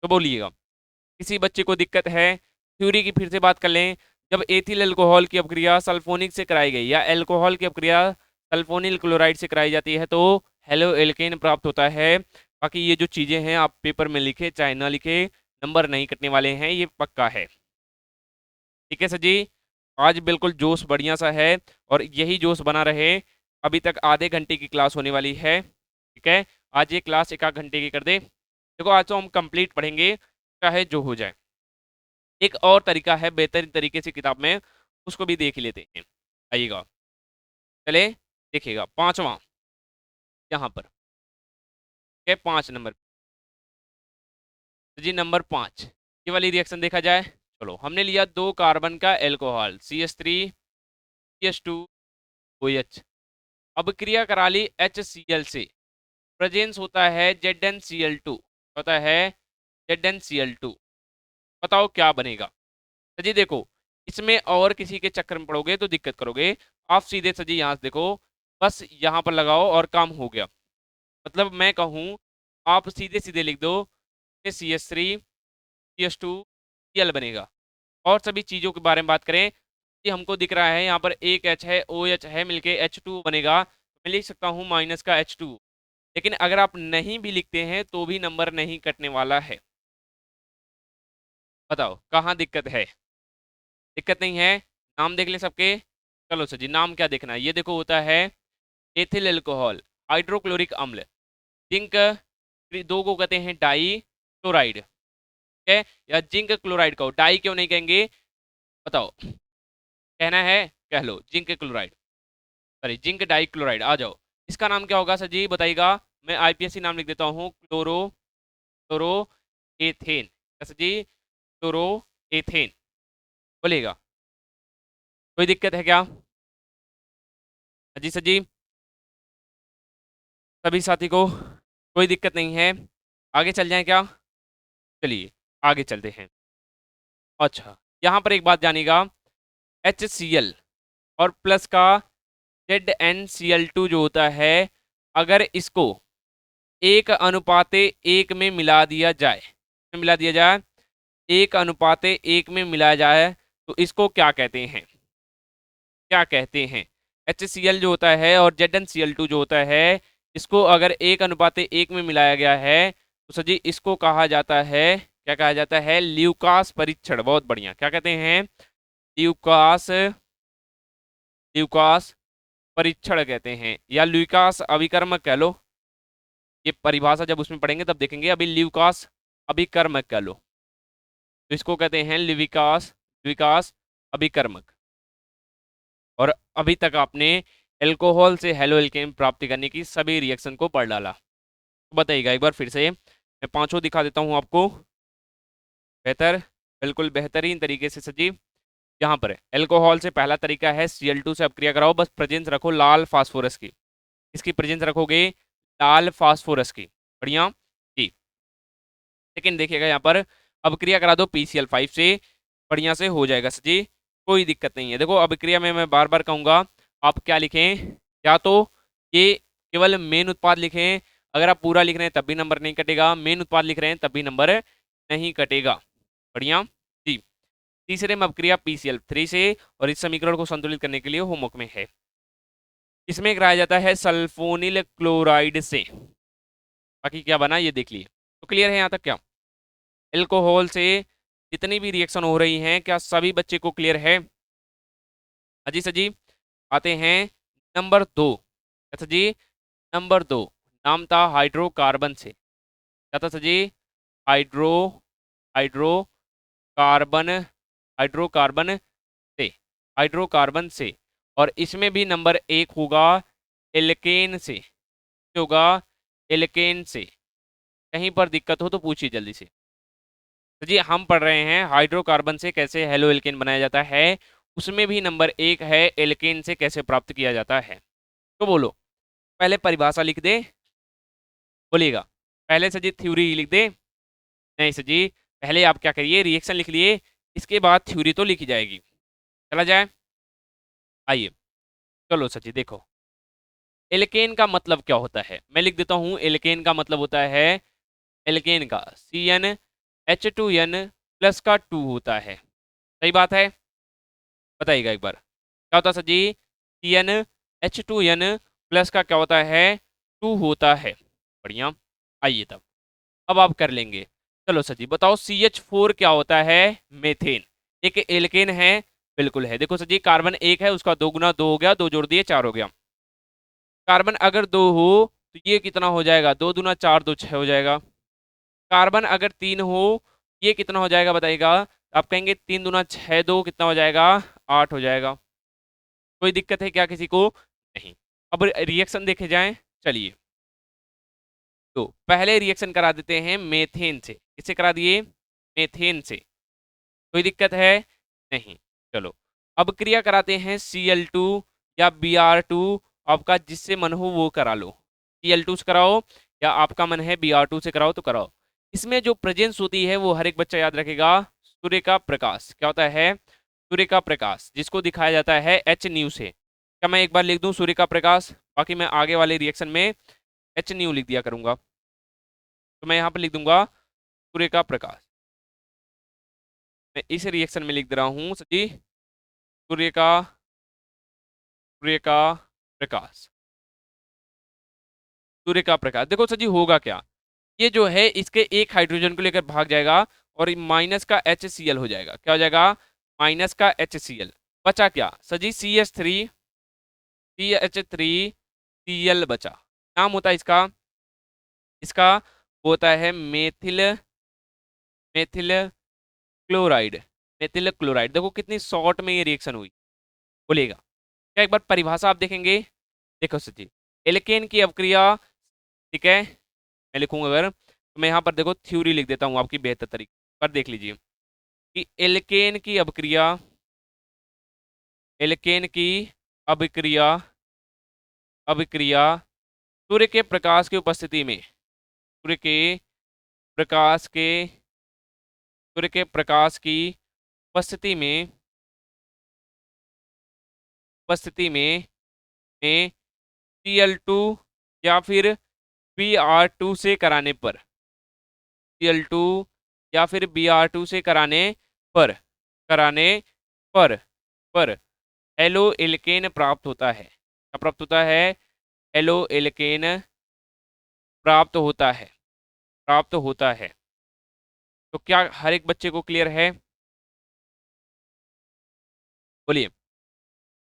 तो बोलिएगा किसी बच्चे को दिक्कत है? थ्योरी की फिर से बात कर लें। जब एथिल अल्कोहल की अपक्रिया सल्फोनिक से कराई गई या अल्कोहल की अपक्रिया सल्फोनिल क्लोराइड से कराई जाती है तो हेलो एल्केन प्राप्त होता है। बाकी ये जो चीजें हैं आप पेपर में लिखे चाहे ना लिखे, नंबर नहीं कटने वाले हैं, ये पक्का है। ठीक है सर जी, आज बिल्कुल जोश बढ़िया सा है और यही जोश बना रहे। अभी तक आधे घंटे की क्लास होने वाली है। ठीक है, आज ये क्लास एक आध घंटे की कर दे। देखो आज तो हम कंप्लीट पढ़ेंगे, चाहे जो हो जाए। एक और तरीका है बेहतरीन तरीके से किताब में, उसको भी देख लेते हैं। आइएगा, चले देखिएगा पांचवा यहाँ पर के 5 नंबर। तो जी नंबर 5 ये वाली रिएक्शन देखा जाए। चलो हमने लिया 2 कार्बन का एल्कोहल CH3 CH2 OH। अब क्रिया करा ली HCl से, प्रेजेंस होता है ZnCl2, होता है ZnCl2। बताओ क्या बनेगा। तो जी देखो इसमें और किसी के चक्कर में पड़ोगे तो दिक्कत करोगे। आप सीधे सजी यहाँ से देखो, बस यहाँ पर लगाओ और काम हो गया। मतलब मैं कहूँ आप सीधे सीधे लिख दो कि CH3 CH2 Cl बनेगा। और सभी चीजों के बारे में बात करें, ये हमको दिख रहा है यहाँ पर एक H है, OH है, मिलके H2 बनेगा। मैं लिख सकता हूँ माइनस का H2। लेकिन अगर आप नहीं भी लिखते हैं तो भी नंबर नहीं कटने वाला है। बताओ कहाँ दिक्कत है। दिक्कत नहीं है। नाम देख ले सबके। चलो सर जी नाम क्या देखना है, ये देखो होता है एथिल एल्कोहल हाइड्रोक्लोरिक अम्ल। जिंक दो को कहते हैं डाई क्लोराइड, ठीक है, या जिंक क्लोराइड कहो, डाई क्यों नहीं कहेंगे बताओ। कहना है कह लो zinc chloride, sorry zinc di chloride. आ जाओ इसका नाम क्या होगा सर जी बताइएगा। मैं आईपीएससी नाम लिख देता हूँ, क्लोरो क्लोरो एथेन। सर जी क्लोरो एथेन बोलिएगा। कोई दिक्कत है क्या जी सर जी सभी साथी को? कोई दिक्कत नहीं है। आगे चल जाएं क्या? चलिए आगे चलते हैं। अच्छा यहाँ पर एक बात जानिएगा, HCl और प्लस का ZnCl2 जो होता है, अगर इसको 1:1 में मिला दिया जाए, मिला दिया जाए 1:1 में मिलाया जाए तो इसको क्या कहते हैं, क्या कहते हैं। HCl जो होता है और ZnCl2 जो होता है, इसको अगर 1:1 में मिलाया गया है तो सर जी इसको कहा जाता है, क्या कहा जाता है, ल्यूकास परीक्षण। बहुत बढ़िया, क्या कहते हैं, ल्यूकास, ल्यूकास परीक्षण कहते हैं, या ल्यूकास अभिकर्मक कह लो। ये परिभाषा जब उसमें पढ़ेंगे तब देखेंगे, अभी ल्यूकास अभिकर्मक कह लो। तो इसको कहते हैं लिविकास, विकास अभिकर्मक। और अभी तक आपने एल्कोहल से हेलो एल्केन प्राप्ति करने की सभी रिएक्शन को पढ़ डाला। तो बताइएगा एक बार फिर से, मैं पांचों दिखा देता हूं आपको। बेहतर, बिल्कुल बेहतरीन तरीके से सजी। यहाँ पर एल्कोहल से पहला तरीका है Cl2 से अपक्रिया कराओ, बस प्रेजेंस रखो लाल फास्फोरस की। इसकी प्रेजेंस रखोगे लाल फास्फोरस की, बढ़िया जी। लेकिन देखिएगा यहाँ पर अपक्रिया करा दो PCl5 से, बढ़िया से हो जाएगा सजी, कोई दिक्कत नहीं है। देखो अभिक्रिया में मैं बार बार कहूंगा आप क्या लिखें, या तो ये केवल मेन उत्पाद लिखें, अगर आप पूरा लिख रहे हैं तब भी नंबर नहीं कटेगा, मेन उत्पाद लिख रहे हैं तब भी नंबर नहीं कटेगा, बढ़िया जी। तीसरे में अपक्रिया PCl3 से, और इस समीकरण को संतुलित करने के लिए होमवर्क में है। इसमें कराया जाता है सल्फोनिल क्लोराइड से। बाकी क्या बना ये देख लिए, तो क्लियर है यहाँ तक क्या। एल्कोहल से जितनी भी रिएक्शन हो रही हैं क्या सभी बच्चे को क्लियर है। अजी सजी आते हैं नंबर 2। अच्छा जी नंबर 2 नाम था हाइड्रोकार्बन से। क्या था सजी, हाइड्रो हाइड्रोकार्बन, हाइड्रोकार्बन से, हाइड्रोकार्बन से। और इसमें भी नंबर 1 होगा एल्केन से, होगा एल्केन से। कहीं पर दिक्कत हो तो पूछिए जल्दी से। तो जी हम पढ़ रहे हैं हाइड्रोकार्बन से कैसे हेलो एल्केन बनाया जाता है, उसमें भी नंबर 1 है एल्केन से कैसे प्राप्त किया जाता है। तो बोलो पहले परिभाषा लिख दे, बोलिएगा पहले से जी थ्योरी लिख दे। नहीं सर जी पहले आप क्या करिए, रिएक्शन लिख लिए, इसके बाद थ्योरी तो लिखी जाएगी। चला जाए, आइए चलो सर जी देखो एल्केन का मतलब क्या होता है, मैं लिख देता हूँ। एल्केन का मतलब होता है, एल्केन का CnH2n प्लस का 2 होता है। सही बात है, बताइएगा एक बार क्या होता है सर जी। CnH2n प्लस का क्या होता है, 2 होता है, बढ़िया। आइए तब अब आप कर लेंगे। चलो सर जी बताओ CH4 क्या होता है, मेथेन। एक एल्केन है, बिल्कुल है। देखो सर जी कार्बन 1 है, उसका 2 गुना 2 हो गया, 2 जोड़ दिए 4 हो गया। कार्बन अगर 2 हो तो ये कितना हो जाएगा, 2 दूना 4, 2 6 हो जाएगा। कार्बन अगर 3 हो ये कितना हो जाएगा बताइएगा। आप कहेंगे 3 दूना 6, 2 कितना हो जाएगा, 8 हो जाएगा। कोई दिक्कत है क्या किसी को? नहीं। अब रिएक्शन देखे जाएं, चलिए। तो पहले रिएक्शन करा देते हैं मेथेन से। किससे करा दिए? मेथेन से। कोई दिक्कत है? नहीं। चलो, अब क्रिया कराते हैं Cl2 या Br2। आपका जिससे मन हो वो करा लो। Cl2 से कराओ या आपका मन है Br2 से कराओ तो कराओ। इसमें जो प्रेजेंस होती है वो हर एक बच्चा याद रखेगा, सूर्य का प्रकाश। क्या होता है? सूर्य का प्रकाश, जिसको दिखाया जाता है एच न्यू से। क्या मैं एक बार लिख दूं सूर्य का प्रकाश, बाकी मैं आगे वाले रिएक्शन में एच न्यू लिख दिया करूंगा। तो मैं यहाँ पर लिख दूंगा सूर्य का प्रकाश। मैं इस रिएक्शन में लिख दे रहा हूँ जी, सूर्य का प्रकाश। सूर्य का प्रकाश, देखो सर जी होगा क्या, ये जो है इसके एक हाइड्रोजन को लेकर भाग जाएगा और माइनस का HCl हो जाएगा। क्या हो जाएगा? माइनस का HCl। बचा क्या सर जी? CH3Cl बचा। नाम होता है इसका, इसका होता है methyl methyl chloride. Methyl chloride. देखो कितनी शॉर्ट में ये रिएक्शन हुई, बोलेगा क्या? एक बार परिभाषा आप देखेंगे। देखो सर जी, एल्केन की अवक्रिया, ठीक है, मैं लिखूंगा अगर तो मैं यहाँ पर देखो थ्योरी लिख देता हूँ आपकी बेहतर तरीके पर। देख लीजिए कि एल्केन की अभिक्रिया, एल्केन की अभिक्रिया अभिक्रिया सूर्य के प्रकाश की उपस्थिति में, सूर्य के प्रकाश के सूर्य के प्रकाश की उपस्थिति में, उपस्थिति में Cl2 या फिर Br2 से कराने पर, Cl2 या फिर Br2 से पर कराने पर पर एलो एल्केन प्राप्त होता है। क्या प्राप्त होता है? एलो एल्केन प्राप्त होता है, प्राप्त होता है। तो क्या हर एक बच्चे को क्लियर है? बोलिए।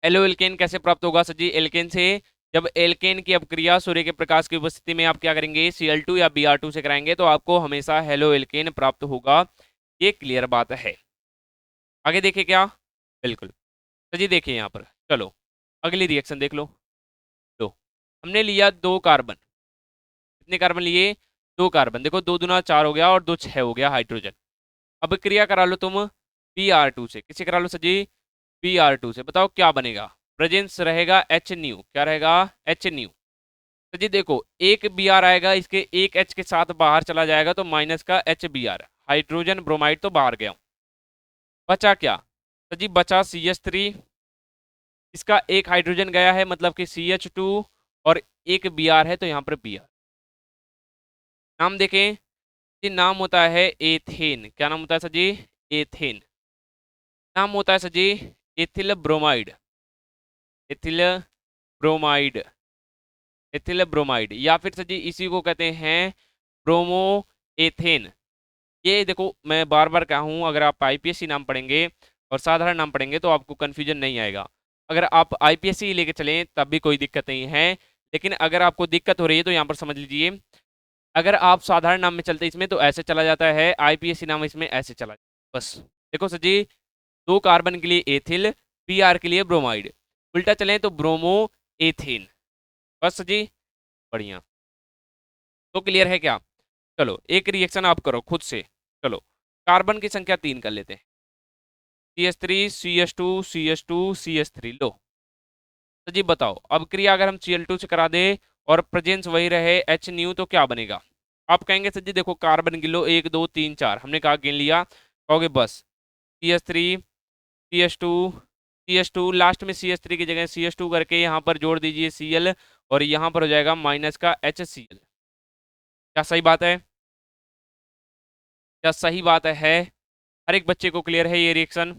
एलो एल्केन कैसे प्राप्त होगा सर जी? एल्केन से, जब एल्केन की अपक्रिया सूर्य के प्रकाश की उपस्थिति में आप क्या करेंगे? Cl2 या Br2 से कराएंगे तो आपको हमेशा हेलो एल्केन प्राप्त होगा। ये क्लियर बात है। आगे देखिए क्या? बिल्कुल सर जी, देखिए यहाँ पर। चलो अगली रिएक्शन देख लो। दो, हमने लिया 2 कार्बन। कितने कार्बन लिए? 2 कार्बन। देखो 2 दूना 4 हो गया और 2 6 हो गया हाइड्रोजन। अब क्रिया करा लो तुम Br2 से। किससे करा लो सर जी? Br2 से। बताओ क्या बनेगा? प्रेजेंस रहेगा एच न्यू। क्या रहेगा? H new. तो जी देखो, एक Br आएगा, इसके एक H के साथ बाहर चला जाएगा तो माइनस का HBr, हाइड्रोजन ब्रोमाइड तो बाहर गया। बचा क्या? तो जी बचा CH3। इसका एक हाइड्रोजन गया है मतलब कि CH2 और एक Br है तो यहाँ पर Br। नाम देखें जी, नाम होता है एथेन। क्या नाम होता है सर जी? एथेन। नाम होता है sir ji ethyl bromide. Ethyl bromide, ethyl bromide या फिर सर जी इसी को कहते हैं ब्रोमो एथेन। ये देखो मैं बार बार कहा हूँ, अगर आप आईपीएससी नाम पढ़ेंगे और साधारण नाम पढ़ेंगे तो आपको कंफ्यूजन नहीं आएगा। अगर आप आईपीएससी लेके चलें तब भी कोई दिक्कत नहीं है, लेकिन अगर आपको दिक्कत हो रही है तो यहाँ पर समझ लीजिए, अगर आप साधारण नाम में चलते इसमें तो ऐसे चला जाता है, आईपीएससी नाम इसमें ऐसे चला जाता है। बस देखो सर जी, 2 कार्बन के लिए एथिल, Br के लिए ब्रोमाइड, उल्टा चलें तो ब्रोमो एथेन। बस जी, बढ़िया। तो क्लियर है क्या? चलो एक रिएक्शन आप करो खुद से। चलो कार्बन की संख्या 3 कर लेते हैं। CH3 CH2 CH2 CH3 लो। तो जी बताओ, अब क्रिया अगर हम Cl2 से करा दे और प्रेजेंस वही रहे एच न्यू तो क्या बनेगा? आप कहेंगे सर जी देखो कार्बन गिन लो, 1 2 3 4, हमने कहा गिन लिया। कहोगे बस CH3 CH2 CH2, लास्ट में CH3 की जगह CH2 करके यहाँ पर जोड़ दीजिए Cl और यहाँ पर हो जाएगा माइनस का HCl। क्या सही बात है? क्या सही बात है? हर एक बच्चे को क्लियर है ये रिएक्शन?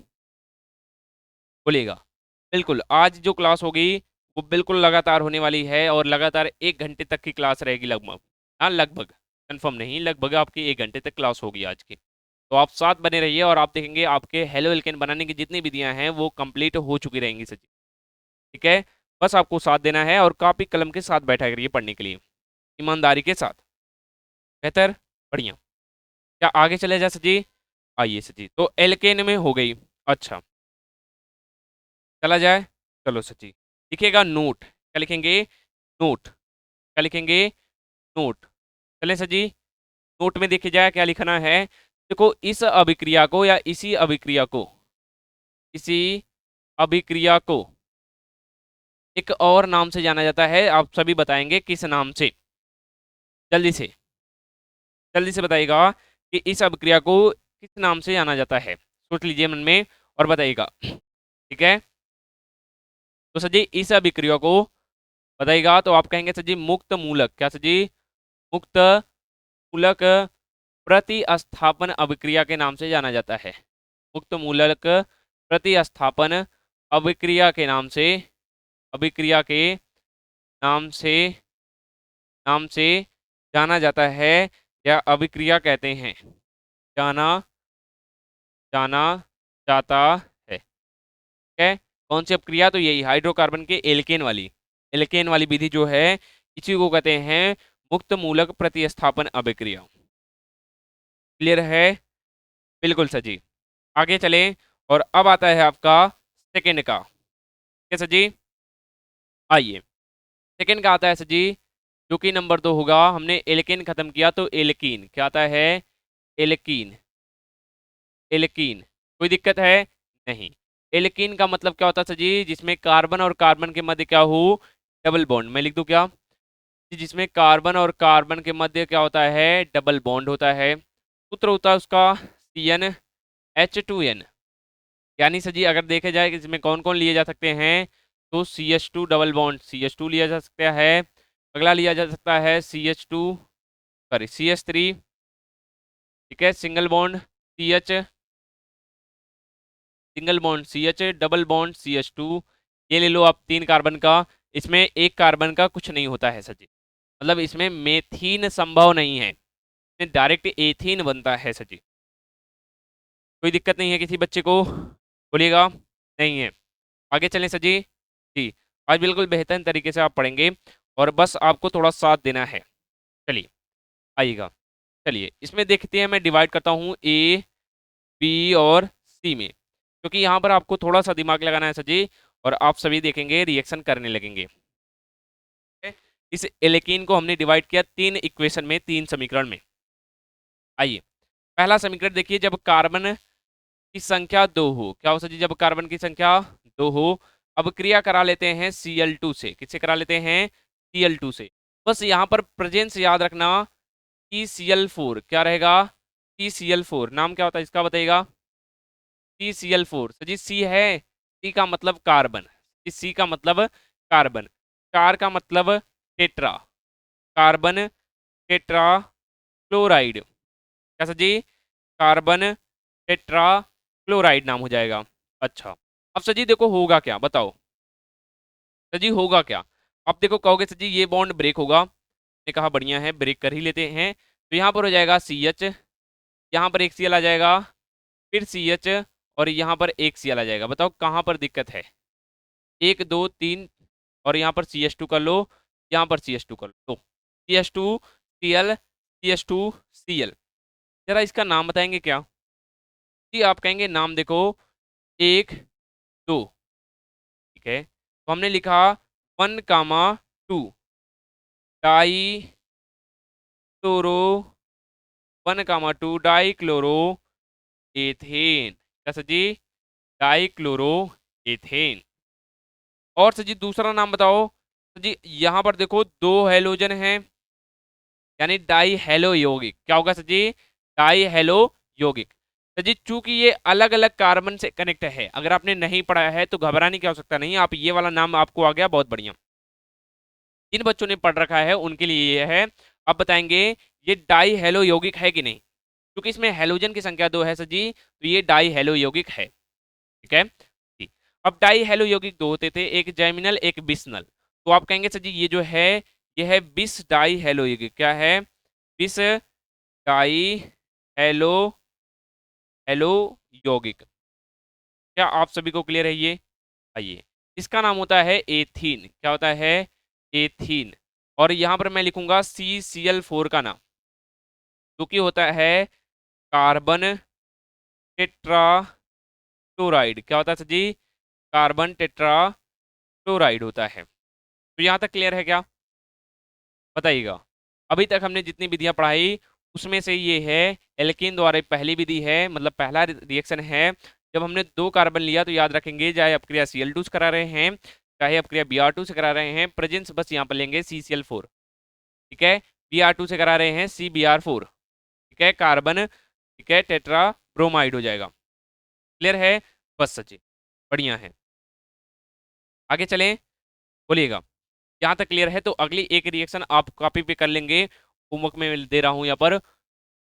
बोलिएगा। बिल्कुल, आज जो क्लास होगी वो बिल्कुल लगातार होने वाली है और लगातार 1 घंटे तक की क्लास रहेगी लगभग। हाँ लगभग, कंफर्म नहीं, लगभग आपकी 1 घंटे तक क्लास होगी आज की। तो आप साथ बने रहिए और आप देखेंगे आपके हेलो एल्केन बनाने की जितनी विधियां हैं वो कंप्लीट हो चुकी रहेंगी सर जी। ठीक है, बस आपको साथ देना है और कॉपी कलम के साथ बैठा करिए पढ़ने के लिए, ईमानदारी के साथ। बेहतर, बढ़िया। क्या आगे चले जा सर जी? आइए सर जी, तो एल्केन में हो गई। अच्छा, चला जाए। चलो सर जी, लिखिएगा नोट। क्या लिखेंगे? नोट। क्या लिखेंगे? नोट। चलें सर जी, नोट में देखिए जाए क्या लिखना है। देखो, इस अभिक्रिया को या इसी अभिक्रिया को एक और नाम से जाना जाता है। आप सभी बताएंगे किस नाम से। जल्दी से, जल्दी से बताइएगा कि इस अभिक्रिया को किस नाम से जाना जाता है। सोच लीजिए मन में और बताइएगा। ठीक है, तो सर जी इस अभिक्रिया को बताइएगा तो आप कहेंगे सर जी मुक्त मूलक। क्या सर जी? मुक्त मूलक प्रतिस्थापन अभिक्रिया के नाम से जाना जाता है। मुक्त मूलक प्रतिस्थापन अभिक्रिया के नाम से, अभिक्रिया के नाम से, नाम से जाना जाता है या अभिक्रिया कहते हैं, जाना जाना जाता है। ठीक है, कौन सी अभिक्रिया? तो यही हाइड्रोकार्बन के एल्केन वाली, एल्केन वाली विधि जो है इसी को कहते हैं मुक्त मूलक प्रतिस्थापन अभिक्रिया। क्लियर है? बिल्कुल सर जी। आगे चलें और अब आता है आपका सेकेंड का। ठीक है सर जी, आइए सेकेंड का आता है सर जी, जो कि नंबर 2 होगा। हमने एल्केन खत्म किया तो एल्कीन। क्या आता है? एल्कीन। एल्कीन, कोई दिक्कत है? नहीं। एल्कीन का मतलब क्या होता है सर जी? जिसमें कार्बन और कार्बन के मध्य क्या हो? Double bond. मैं लिख दूं क्या? कि जिसमें कार्बन और कार्बन के मध्य क्या होता है? डबल बॉन्ड होता है। सूत्र होता है उसका CnH2n। यानी सर जी अगर देखे जाए कि इसमें कौन कौन लिए जा सकते हैं, तो CH2 डबल बॉन्ड CH2 लिया जा सकता है। अगला लिया जा सकता है CH2, सॉरी CH3। ठीक है, single bond CH, single bond CH, double bond CH2। ये ले लो आप 3 कार्बन का। इसमें एक कार्बन का कुछ नहीं होता है सर जी, मतलब इसमें मेथीन संभव नहीं है, इसमें डायरेक्ट एथीन बनता है सर जी। कोई दिक्कत नहीं है किसी बच्चे को? बोलिएगा। नहीं है। आगे चलें सर जी। जी, आज बिल्कुल बेहतर तरीके से आप पढ़ेंगे और बस आपको थोड़ा साथ देना है। चलिए आइएगा। चलिए इसमें देखते हैं, मैं डिवाइड करता हूँ A, B और C में, क्योंकि यहाँ पर आपको थोड़ा सा दिमाग लगाना है सर जी, और आप सभी देखेंगे रिएक्शन करने लगेंगे। ठीक है? इस एल्कीन को हमने डिवाइड किया 3 इक्वेशन में, 3 समीकरण में। आइए पहला समीकरण देखिए, जब कार्बन की संख्या 2 हो। क्या हो सर जी? जब कार्बन की संख्या 2 हो, अब क्रिया करा लेते हैं Cl2 से। किससे करा लेते हैं? Cl2 से। बस यहाँ पर प्रेजेंस याद रखना कि Cl4 क्या रहेगा? CCl4 नाम क्या होता है इसका बताइएगा? CCl4 सर जी, C है, C का मतलब कार्बन, इस C का मतलब कार्बन, 4 का मतलब टेट्रा, कार्बन टेट्रा क्लोराइड। क्या सर जी? कार्बन टेट्रा क्लोराइड नाम हो जाएगा। अच्छा, अब सर जी देखो होगा क्या, बताओ सर जी होगा क्या? अब देखो कहोगे सर जी ये बॉन्ड ब्रेक होगा। ने कहा बढ़िया है, ब्रेक कर ही लेते हैं। तो यहाँ पर हो जाएगा CH, यहाँ पर एक Cl आ जाएगा, फिर CH, और यहाँ पर एक Cl आ जाएगा। बताओ कहाँ पर दिक्कत है? 1 2 3, और यहाँ पर CH2 कर लो, यहाँ पर CH2 कर लो, तो CH2 Cl, CH2 Cl। जरा इसका नाम बताएंगे क्या जी? आप कहेंगे नाम देखो 1 2। ठीक है, तो हमने लिखा 1,2 di chloro, 1,2 di chloro ethane. क्या sir ji? Di chloro ethane. और सर जी दूसरा नाम बताओ। तो जी यहाँ पर देखो 2 हेलोजन हैं, यानी डाई हेलो यौगिक। क्या होगा सर जी? डाई हेलो यौगिक। सर जी चूंकि ये अलग अलग कार्बन से कनेक्ट है, अगर आपने नहीं पढ़ा है तो घबराने की आवश्यकता नहीं, आप ये वाला नाम आपको आ गया, बहुत बढ़िया। जिन बच्चों ने पढ़ रखा है उनके लिए ये है। अब बताएंगे ये डाई हेलो यौगिक है कि नहीं, क्योंकि इसमें हेलोजन की संख्या 2 है सर जी, तो ये डाई हेलो यौगिक है। ठीक है जी। अब डाई हेलो यौगिक 2 होते थे, एक जैमिनल एक बिस्नल। तो आप कहेंगे सर जी ये जो है ये है बिस डाई हेलो यौगिक। क्या है? बिस डाई हेलो हेलो यौगिक। क्या आप सभी को क्लियर है ये? आइए, इसका नाम होता है एथीन। क्या होता है? एथीन। और यहां पर मैं लिखूंगा CCl4 का नाम, जो कि होता है कार्बन टेट्रा क्लोराइड। क्या होता है सर जी? कार्बन टेट्रा क्लोराइड होता है। तो यहाँ तक क्लियर है क्या? बताइएगा। अभी तक हमने जितनी विधियां पढ़ाई उसमें से ये है एल्कीन द्वारा पहली विधि है, मतलब पहला रिएक्शन है। जब हमने 2 कार्बन लिया तो याद रखेंगे, चाहे अपक्रिया Cl2 से करा रहे हैं, चाहे अपक्रिया Br2 से करा रहे हैं, प्रेजेंस बस यहाँ पर लेंगे CCl4। ठीक है, Br2 से करा रहे हैं CBr4। ठीक है, कार्बन, ठीक है, टेट्रा ब्रोमाइड हो जाएगा। क्लियर है? बस सचिन, बढ़िया है। आगे चलें, बोलिएगा। यहाँ तक क्लियर है तो अगली एक रिएक्शन आप कॉपी पे कर लेंगे, होमवर्क में दे रहा हूँ यहाँ पर,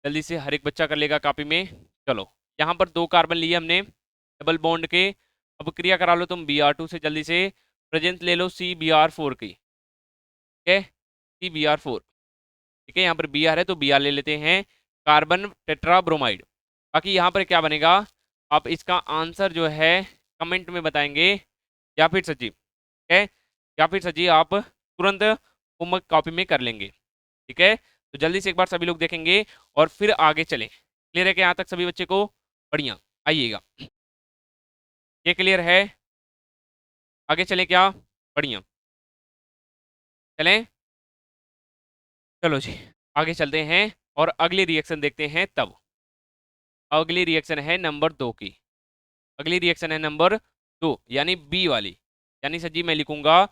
जल्दी से हर एक बच्चा कर लेगा कॉपी में। चलो, यहाँ पर 2 कार्बन लिए हमने डबल बॉन्ड के, अब क्रिया करा लो तुम Br2 से, जल्दी से प्रेजेंस ले लो CBr4 की। ठीक है, CBr4। ठीक है, यहाँ पर Br है तो Br ले लेते हैं, कार्बन टेट्रा ब्रोमाइड। बाकी यहाँ पर क्या बनेगा आप इसका आंसर जो है कमेंट में बताएंगे, या फिर सचिव, ठीक है, या फिर सचिव आप तुरंत होमवर्क कॉपी में कर लेंगे। ठीक है, तो जल्दी से एक बार सभी लोग देखेंगे और फिर आगे चलें। क्लियर है क्या यहाँ तक सभी बच्चे को? बढ़िया, आइएगा। ये क्लियर है? आगे चलें क्या? बढ़िया, चलें। चलो जी, आगे चलते हैं और अगली रिएक्शन देखते हैं तब। अगली रिएक्शन है नंबर 2 की। अगली रिएक्शन है नंबर 2 यानी बी वाली, यानी सर जी मैं लिखूंगा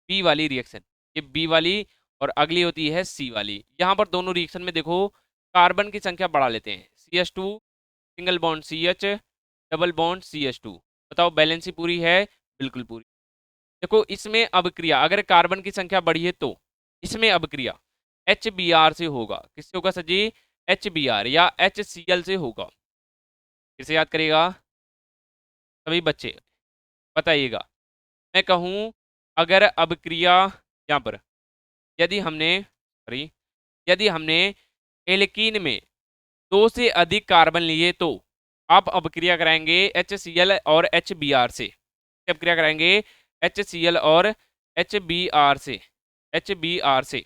बी वाली रिएक्शन, ये बी वाली, और अगली होती है सी वाली। यहाँ पर दोनों रिएक्शन में देखो कार्बन की संख्या बढ़ा लेते हैं, CH2 single bond CH double bond CH2। बताओ बैलेंसी पूरी है? बिल्कुल पूरी। देखो इसमें अभिक्रिया अगर कार्बन की संख्या बढ़ी है तो इसमें अभिक्रिया HBr से होगा। किससे होगा सर जी? HBr या HCl से होगा। किसे याद करेगा सभी बच्चे? बताइएगा। मैं कहूं अगर अभिक्रिया यहाँ पर यदि हमने सॉरी यदि हमने एल्कीन में 2 से अधिक कार्बन लिए तो आप अभिक्रिया कराएंगे HCl और HBr से। अभिक्रिया कराएंगे HCl और HBr से, HBr से।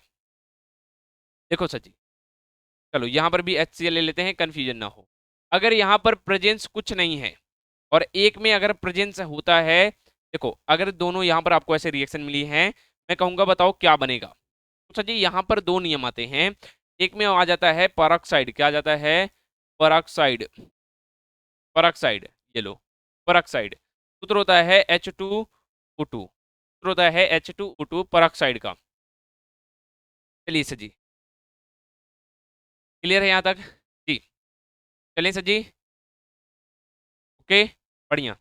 देखो सची, चलो यहाँ पर भी HCl ले लेते हैं, कंफ्यूजन ना हो। अगर यहाँ पर प्रेजेंस कुछ नहीं है और एक में अगर प्रेजेंस होता है, देखो अगर दोनों यहाँ पर आपको ऐसे रिएक्शन मिली है, मैं कहूंगा बताओ क्या बनेगा। तो सर जी यहाँ पर 2 नियम आते हैं। एक में आ जाता है पेरोक्साइड, क्या आ जाता है? पेरोक्साइड, पेरोक्साइड, ये लो पेरोक्साइड। सूत्र होता है H2O2, सूत्र होता है H2O2 पेरोक्साइड का। चलिए सर जी, क्लियर है यहाँ तक जी? चलिए सर जी, ओके, बढ़िया।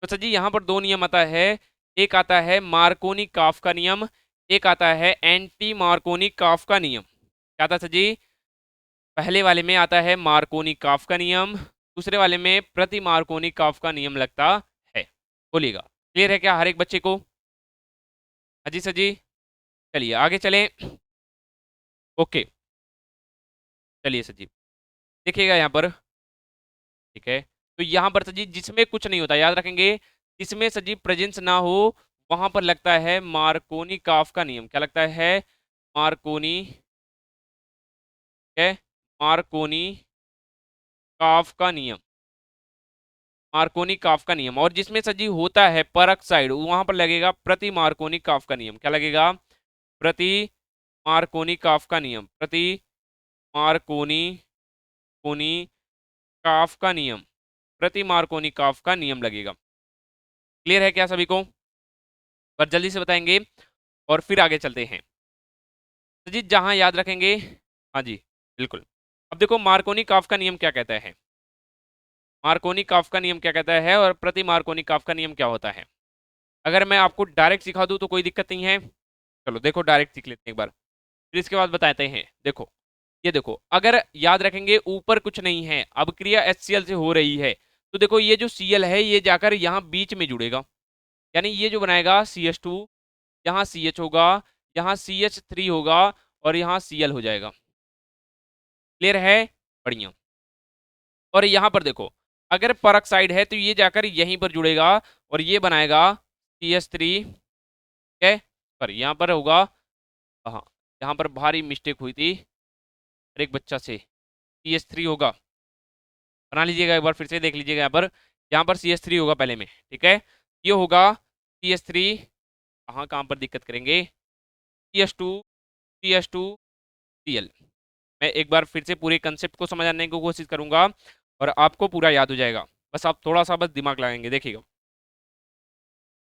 तो सर जी यहाँ पर 2 नियम आता है, एक आता है मार्कोनी काफ का नियम, एक आता है एंटी मार्कोनी काफ का नियम। क्या आता है सर जी? पहले वाले में आता है मार्कोनी काफ का नियम, दूसरे वाले में प्रति मार्कोनी काफ का नियम लगता है। बोलिएगा, क्लियर है क्या हर एक बच्चे को? अजी सर जी, चलिए आगे चलें। ओके, चलिए सर जी, देखिएगा यहाँ पर। ठीक है, तो यहाँ पर सर जी जिसमें कुछ नहीं होता, याद रखेंगे, जिसमें सर जी प्रेजेंस ना हो वहां पर लगता है मार्कोनी काफ का नियम। क्या लगता है? मार्कोनी, है मार्कोनी काफ का नियम, मार्कोनी काफ का नियम। और जिसमें सर जी होता है पेरोक्साइड वहां पर लगेगा प्रति मार्कोनी काफ का नियम। क्या लगेगा? प्रति मार्कोनी काफ का नियम, प्रति मार्कोनी कोनी काफ का नियम, प्रति मार्कोनी काफ का नियम लगेगा। क्लियर है क्या सभी को? पर जल्दी से बताएंगे और फिर आगे चलते हैं। तो जी जहां याद रखेंगे, हाँ जी बिल्कुल। अब देखो मार्कोनी काफ का नियम क्या कहता है, मार्कोनी काफ का नियम क्या कहता है और प्रति मार्कोनी काफ का नियम क्या होता है। अगर मैं आपको डायरेक्ट सिखा दूं तो कोई दिक्कत नहीं है, चलो देखो डायरेक्ट सीख लेते हैं एक बार, फिर इसके बाद बताते हैं। देखो ये देखो, अगर याद रखेंगे ऊपर कुछ नहीं है, अब क्रिया HCl से हो रही है, तो देखो ये जो Cl है ये जाकर यहाँ बीच में जुड़ेगा, यानी ये जो बनाएगा CH2, यहाँ CH होगा, यहाँ CH3 होगा और यहाँ Cl हो जाएगा। क्लियर है? बढ़िया। और यहाँ पर देखो अगर पेरोक्साइड है तो ये जाकर यहीं पर जुड़ेगा और ये बनाएगा CH3। ठीक है, पर यहाँ पर होगा, हाँ यहाँ पर भारी मिस्टेक हुई थी हर एक बच्चा से, CH3 होगा, बना लीजिएगा एक बार फिर से देख लीजिएगा। यहाँ पर CH3 होगा पहले में। ठीक है, ये होगा CH3, कहाँ कहाँ पर दिक्कत करेंगे, CH2 CH2Cl। मैं एक बार फिर से पूरे कंसेप्ट को समझाने की कोशिश करूंगा और आपको पूरा याद हो जाएगा, बस आप थोड़ा सा बस दिमाग लगाएंगे, देखिएगा।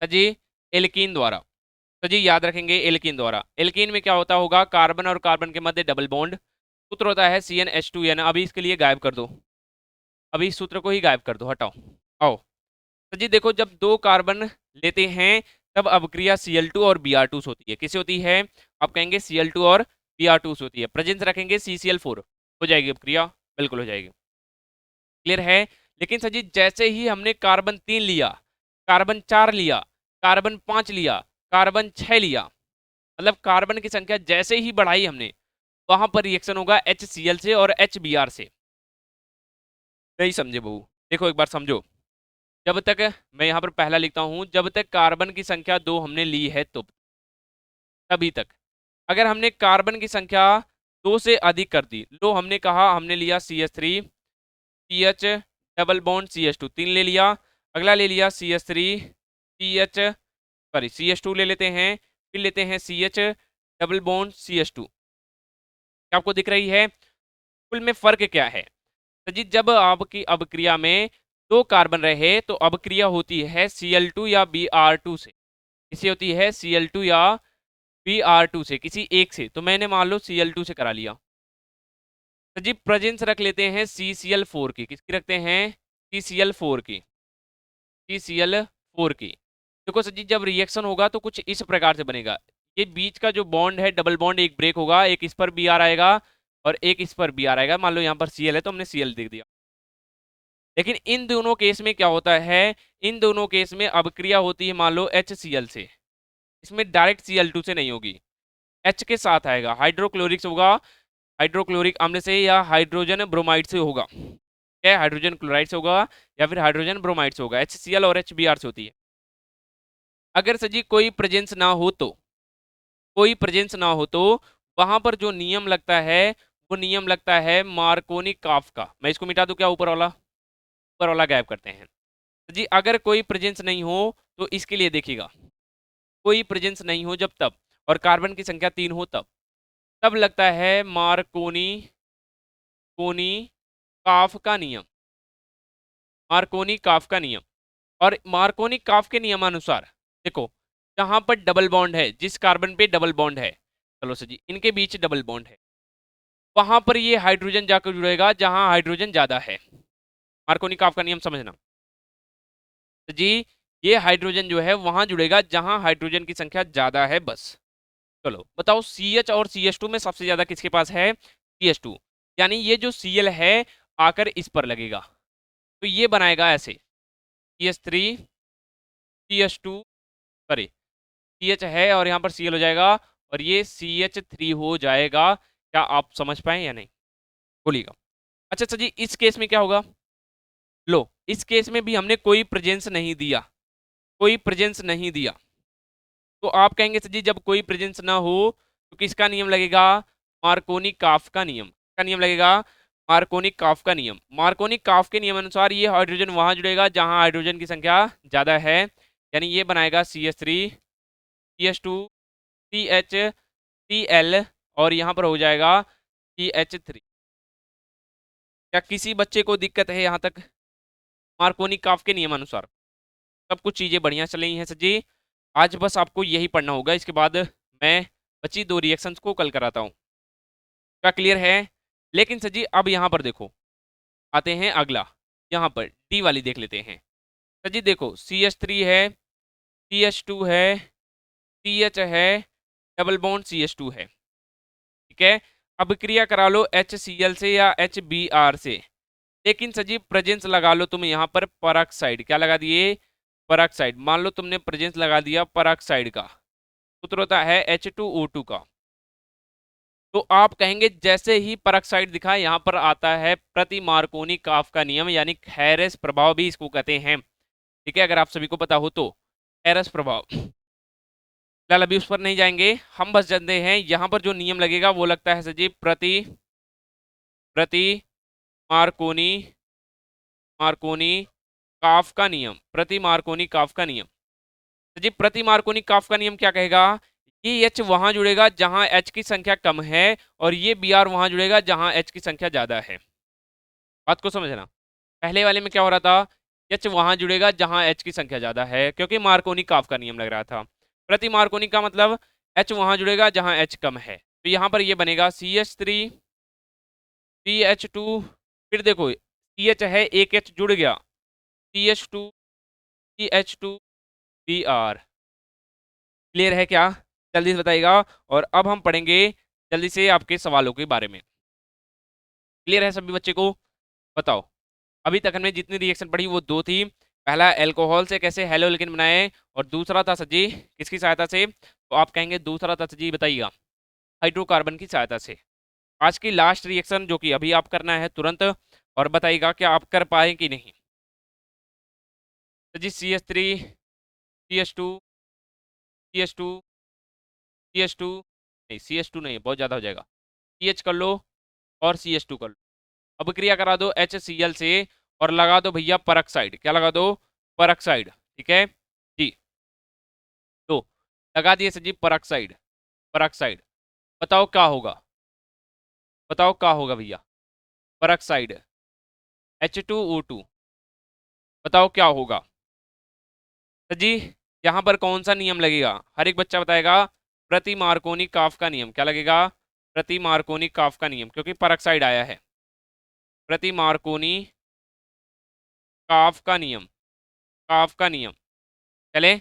तो जी एल्कीन द्वारा, तो जी याद रखेंगे एल्कीन द्वारा, एल्कीन में क्या होता होगा, कार्बन और कार्बन के मध्य डबल बॉन्ड, सूत्र होता है CnH2n। अभी इसके लिए गायब कर दो, अभी इस सूत्र को ही गायब कर दो, हटाओ। आओ, तो जी देखो, जब दो कार्बन लेते हैं तब अबक्रिया Cl2 और Br2 होती है। किसे होती है, आप कहेंगे Cl2 और Br2 होती है। प्रेजेंस रखेंगे CCl4, हो जाएगी अबक्रिया, बिल्कुल हो जाएगी। क्लियर है। लेकिन सर जी जैसे ही हमने कार्बन 3 लिया, कार्बन 4 लिया, कार्बन 5 लिया, कार्बन 6 लिया, मतलब कार्बन की संख्या जैसे ही बढ़ाई हमने, वहां पर रिएक्शन होगा HCl से और HBr से। नहीं समझे बहू, देखो एक बार समझो। जब तक, मैं यहाँ पर पहला लिखता हूं, जब तक कार्बन की संख्या 2 हमने ली है तो तभी तक। अगर हमने कार्बन की संख्या 2 से अधिक कर दी, लो हमने कहा हमने लिया CH3 CH double bond CH2 3 ले लिया, अगला ले लिया CH3 CH, सॉरी CH2 ले लेते हैं, फिर लेते हैं CH डबल बॉन्ड CH2। क्या आपको दिख रही है कुल में फर्क क्या है। तो जी जब आपकी अबक्रिया में दो कार्बन रहे तो अबक्रिया होती है Cl2 या Br2 से। किसी होती है Cl2 या Br2 से, किसी एक से। तो मैंने मान लो Cl2 से करा लिया। तो जी प्रेजेंस रख लेते हैं CCl4 की, किसकी रखते हैं, CCl4 की, CCl4 की। देखो सर जी जब रिएक्शन होगा तो कुछ इस प्रकार से बनेगा, ये बीच का जो बॉन्ड है डबल बॉन्ड एक ब्रेक होगा, एक इस पर Br आएगा और एक इस पर Br आएगा। मान लो यहाँ पर Cl है तो हमने Cl दे दिया। लेकिन इन दोनों केस में क्या होता है, इन दोनों केस में अबक्रिया होती है मान लो HCl से, इसमें डायरेक्ट Cl2 से नहीं होगी, H के साथ आएगा, हाइड्रोक्लोरिक होगा, हाइड्रोक्लोरिक अम्ल से या हाइड्रोजन ब्रोमाइड से होगा। क्या हाइड्रोजन क्लोराइड से होगा या फिर हाइड्रोजन ब्रोमाइड से होगा, HCl और HBr से होती है। अगर सजी कोई प्रेजेंस ना हो तो, कोई प्रेजेंस ना हो तो वहां पर जो नियम लगता है वो नियम लगता है मार्कोनी काफ का। मैं इसको मिटा दूं क्या, ऊपर वाला, ऊपर वाला गायब करते हैं। तो जी अगर कोई प्रेजेंस नहीं हो तो इसके लिए देखिएगा, कोई प्रेजेंस नहीं हो जब तब, और कार्बन की संख्या 3 हो तब, तब लगता है मार्कोनी कोनी काफ का नियम, मार्कोनी काफ का नियम। और मार्कोनी काफ के नियमानुसार देखो, जहां पर डबल बॉन्ड है, जिस कार्बन पे डबल बॉन्ड है, चलो सर जी इनके बीच डबल बॉन्ड है, वहां पर ये हाइड्रोजन जाकर जुड़ेगा जहां हाइड्रोजन ज्यादा है। मार्कोनी काफ का नियम समझना। तो जी ये हाइड्रोजन जो है वहां जुड़ेगा जहां हाइड्रोजन की संख्या ज्यादा है, बस। चलो बताओ CH और CH2 में सबसे ज्यादा किसके पास है, CH2, यानी ये जो Cl है आकर इस पर लगेगा, तो ये बनाएगा ऐसे CH3 CH2, सॉरी CH है और यहाँ पर Cl हो जाएगा और ये CH3 हो जाएगा। क्या आप समझ पाए या नहीं, बोलिएगा। अच्छा अच्छा जी इस केस में क्या होगा, लो इस केस में भी हमने कोई प्रेजेंस नहीं दिया, कोई प्रेजेंस नहीं दिया, तो आप कहेंगे सर जी जब कोई प्रेजेंस ना हो तो किसका नियम लगेगा, मार्कोनी काफ का नियम, का नियम लगेगा, मार्कोनी काफ का नियम। मार्कोनी काफ के नियम अनुसार ये हाइड्रोजन वहां जुड़ेगा जहां हाइड्रोजन की संख्या ज्यादा है, यानी ये बनाएगा CH3 CH2 CH और यहाँ पर हो जाएगा CH3। क्या किसी बच्चे को दिक्कत है यहाँ तक, मार्कोनी काफ के नियमानुसार सब कुछ चीजें बढ़िया चल रही हैं सर जी। आज बस आपको यही पढ़ना होगा, इसके बाद मैं बची दो रिएक्शंस को कल कराता हूँ। क्या क्लियर है। लेकिन सर जी अब यहाँ पर देखो, आते हैं अगला, यहाँ पर डी वाली देख लेते हैं। सर जी देखो CH3 है, CH2 है, CH है, डबल बॉन्ड CH2 है, ठीक है। अब क्रिया करा लो HCl से या HBr से, लेकिन सजी प्रेजेंस लगा लो तुम यहाँ पर पेरोक्साइड, क्या लगा दिए, पेरोक्साइड। मान लो तुमने प्रेजेंस लगा दिया पेरोक्साइड का, सूत्र होता है H2O2 का। तो आप कहेंगे जैसे ही पेरोक्साइड दिखा यहाँ पर आता है प्रति मार्कोनी काफ का नियम, यानी हैरेस प्रभाव भी इसको कहते हैं, ठीक है, अगर आप सभी को पता हो तो। हैरेस प्रभाव, फिलहाल अभी उस पर नहीं जाएंगे, हम बस जानते हैं यहाँ पर जो नियम लगेगा वो लगता है सजी प्रति प्रति मार्कोनी, मार्कोनी काफ का नियम, प्रति मार्कोनी काफ का नियम। तो जी प्रति मार्कोनी काफ का नियम क्या कहेगा, ये H वहां जुड़ेगा जहां H की संख्या कम है और ये Br वहां जुड़ेगा जहां H की संख्या ज्यादा है। बात को समझना, पहले वाले में क्या हो रहा था, H वहां जुड़ेगा जहां H की संख्या ज्यादा है, क्योंकि मार्कोनी काफ का नियम लग रहा था। प्रति मार्कोनी का मतलब H वहां जुड़ेगा जहां H कम है, तो यहाँ पर ये बनेगा CH3 CH2, फिर देखो CH है, एक H जुड़ गया, CH2 CH2 Br। क्लियर है क्या, जल्दी से बताइएगा। और अब हम पढ़ेंगे जल्दी से आपके सवालों के बारे में। क्लियर है सभी बच्चे को, बताओ। अभी तक हमने जितनी रिएक्शन पढ़ी वो दो थी, पहला अल्कोहल से कैसे हेलोलिगेन बनाए और दूसरा था सजी किसकी सहायता से, तो आप कहेंगे दूसरा था सजी बताइएगा हाइड्रोकार्बन की सहायता से। आज की लास्ट रिएक्शन जो कि अभी आप करना है तुरंत, और बताइएगा क्या आप कर पाए कि नहीं। सजी CH3 CH2 CH2 CH2 नहीं, CH2 नहीं, बहुत ज्यादा हो जाएगा, CH कर लो और CH2 कर लो। अब क्रिया करा दो HCl से और लगा दो भैया परऑक्साइड, क्या लगा दो, परऑक्साइड, ठीक है जी। तो लगा दिए सर जी परऑक्साइड, परऑक्साइड, बताओ क्या होगा, बताओ क्या होगा भैया, परऑक्साइड H2O2, बताओ क्या होगा। सर जी यहाँ पर कौन सा नियम लगेगा, हर एक बच्चा बताएगा, प्रति मार्कोनी काफ का नियम, क्या लगेगा, प्रति मार्कोनी काफ का नियम, क्योंकि परऑक्साइड आया है। प्रति मार्कोनी काफ का नियम, काफ का नियम, चले।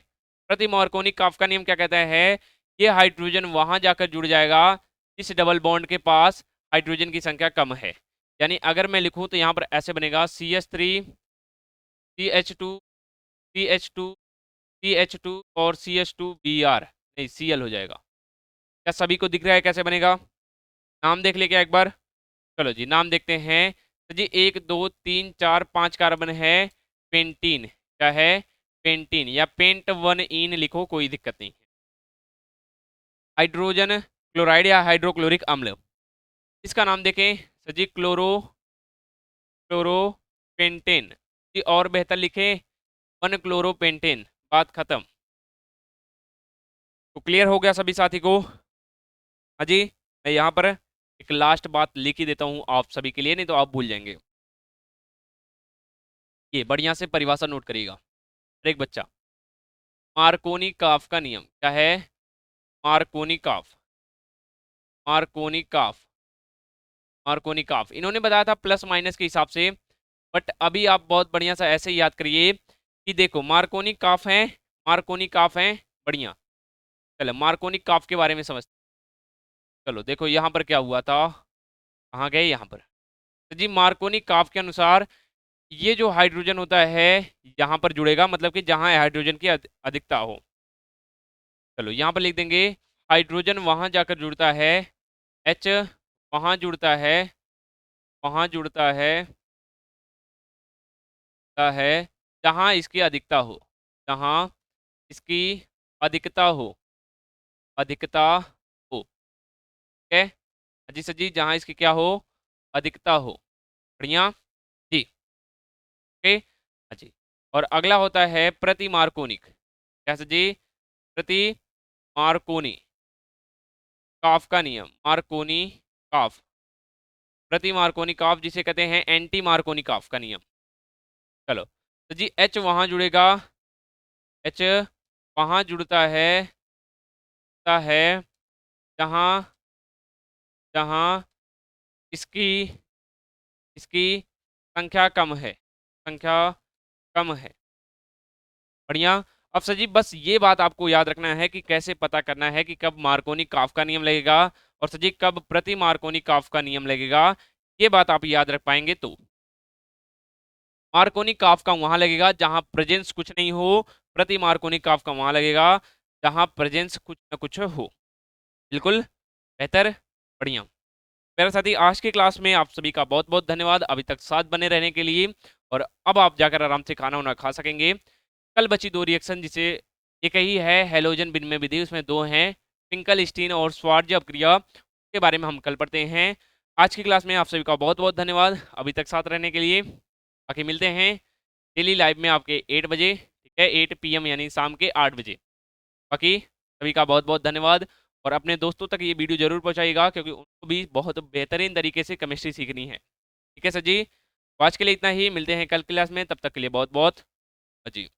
प्रति मार्कोनी काफ का नियम क्या कहता है, ये हाइड्रोजन वहां जाकर जुड़ जाएगा जिस डबल बॉन्ड के पास हाइड्रोजन की संख्या कम है। यानी अगर मैं लिखूं तो यहाँ पर ऐसे बनेगा CH3 CH2 CH2 CH2 और CH2Br, नहीं Cl हो जाएगा। क्या सभी को दिख रहा है कैसे बनेगा, नाम देख ले क्या एक बार, चलो जी नाम देखते हैं। तो जी 1 2 3 4 5 कार्बन है, पेंटीन, क्या है, पेंटीन या पेंट वन इन लिखो, कोई दिक्कत नहीं है। हाइड्रोजन क्लोराइड या हाइड्रोक्लोरिक अम्ल, इसका नाम देखें तो जी क्लोरोपेंटेन जी, और बेहतर लिखे 1 क्लोरोपेंटेन, बात खत्म। तो क्लियर हो गया सभी साथी को। हाँ जी, मैं यहाँ पर एक लास्ट बात लिख ही देता हूँ आप सभी के लिए, नहीं तो आप भूल जाएंगे। ये बढ़िया से परिभाषा नोट करिएगा हर एक बच्चा। मार्कोनी काफ का नियम क्या है, मार्कोनी काफ, मार्कोनी काफ, मार्कोनी काफ इन्होंने बताया था प्लस माइनस के हिसाब से, बट अभी आप बहुत बढ़िया सा ऐसे ही याद करिए कि देखो मार्कोनी काफ है, मार्कोनी काफ है, बढ़िया। चलो मार्कोनी काफ के बारे में समझते, चलो देखो यहाँ पर क्या हुआ था, कहाँ गए यहाँ पर, तो जी मार्कोनी काफ के अनुसार ये जो हाइड्रोजन होता है यहाँ पर जुड़ेगा, मतलब कि जहाँ हाइड्रोजन की अधिकता हो। चलो यहाँ पर लिख देंगे हाइड्रोजन वहां जाकर जुड़ता है, H वहां जुड़ता है, वहां जुड़ता है जहां इसकी अधिकता हो, जहां इसकी अधिकता हो, अधिकता हो, ठीक है जी सर जी, जहां इसकी क्या हो, अधिकता हो, बढ़िया जी, ओके हाँ जी। और अगला होता है प्रति मार्कोनिक, क्या सर जी, प्रति मार्कोनी काफ का नियम, मार्कोनी काफ, प्रति मार्कोनी काफ जिसे कहते हैं एंटी मार्कोनी काफ का नियम। चलो तो जी H वहां जुड़ेगा, H वहां जुड़ता है जहां, जहां इसकी, इसकी संख्या कम है, संख्या कम है, बढ़िया। अब सर जी बस ये बात आपको याद रखना है कि कैसे पता करना है कि कब मार्कोनी काफ का नियम लगेगा और सर जी कब प्रति मार्कोनी काफ का नियम लगेगा, ये बात आप याद रख पाएंगे तो मार्कोनी काफ का वहां लगेगा जहां प्रेजेंस कुछ नहीं हो, प्रति मार्कोनी काफ का वहां लगेगा जहां प्रेजेंस कुछ न कुछ हो। बिल्कुल बेहतर, बढ़िया। मेरे साथी आज की क्लास में आप सभी का बहुत बहुत धन्यवाद अभी तक साथ बने रहने के लिए, और अब आप जाकर आराम से खाना वाना खा सकेंगे। कल बची दो रिएक्शन जिसे एक ही है हेलोजन विनिमय विधि, उसमें दो हैं फिंकलस्टीन और श्वार्ट्ज अपक्रिया, के बारे में हम कल पढ़ते हैं। आज की क्लास में आप सभी का बहुत बहुत धन्यवाद अभी तक साथ रहने के लिए। बाकी मिलते हैं डेली लाइव में आपके 8 बजे, ठीक है 8 PM यानी शाम के 8 बजे। बाकी सभी का बहुत बहुत धन्यवाद और अपने दोस्तों तक ये वीडियो जरूर पहुंचाइएगा क्योंकि उनको भी बहुत बेहतरीन तरीके से केमिस्ट्री सीखनी है। ठीक है सर जी, तो आज के लिए इतना ही, मिलते हैं कल क्लास में, तब तक के लिए बहुत बहुत जी।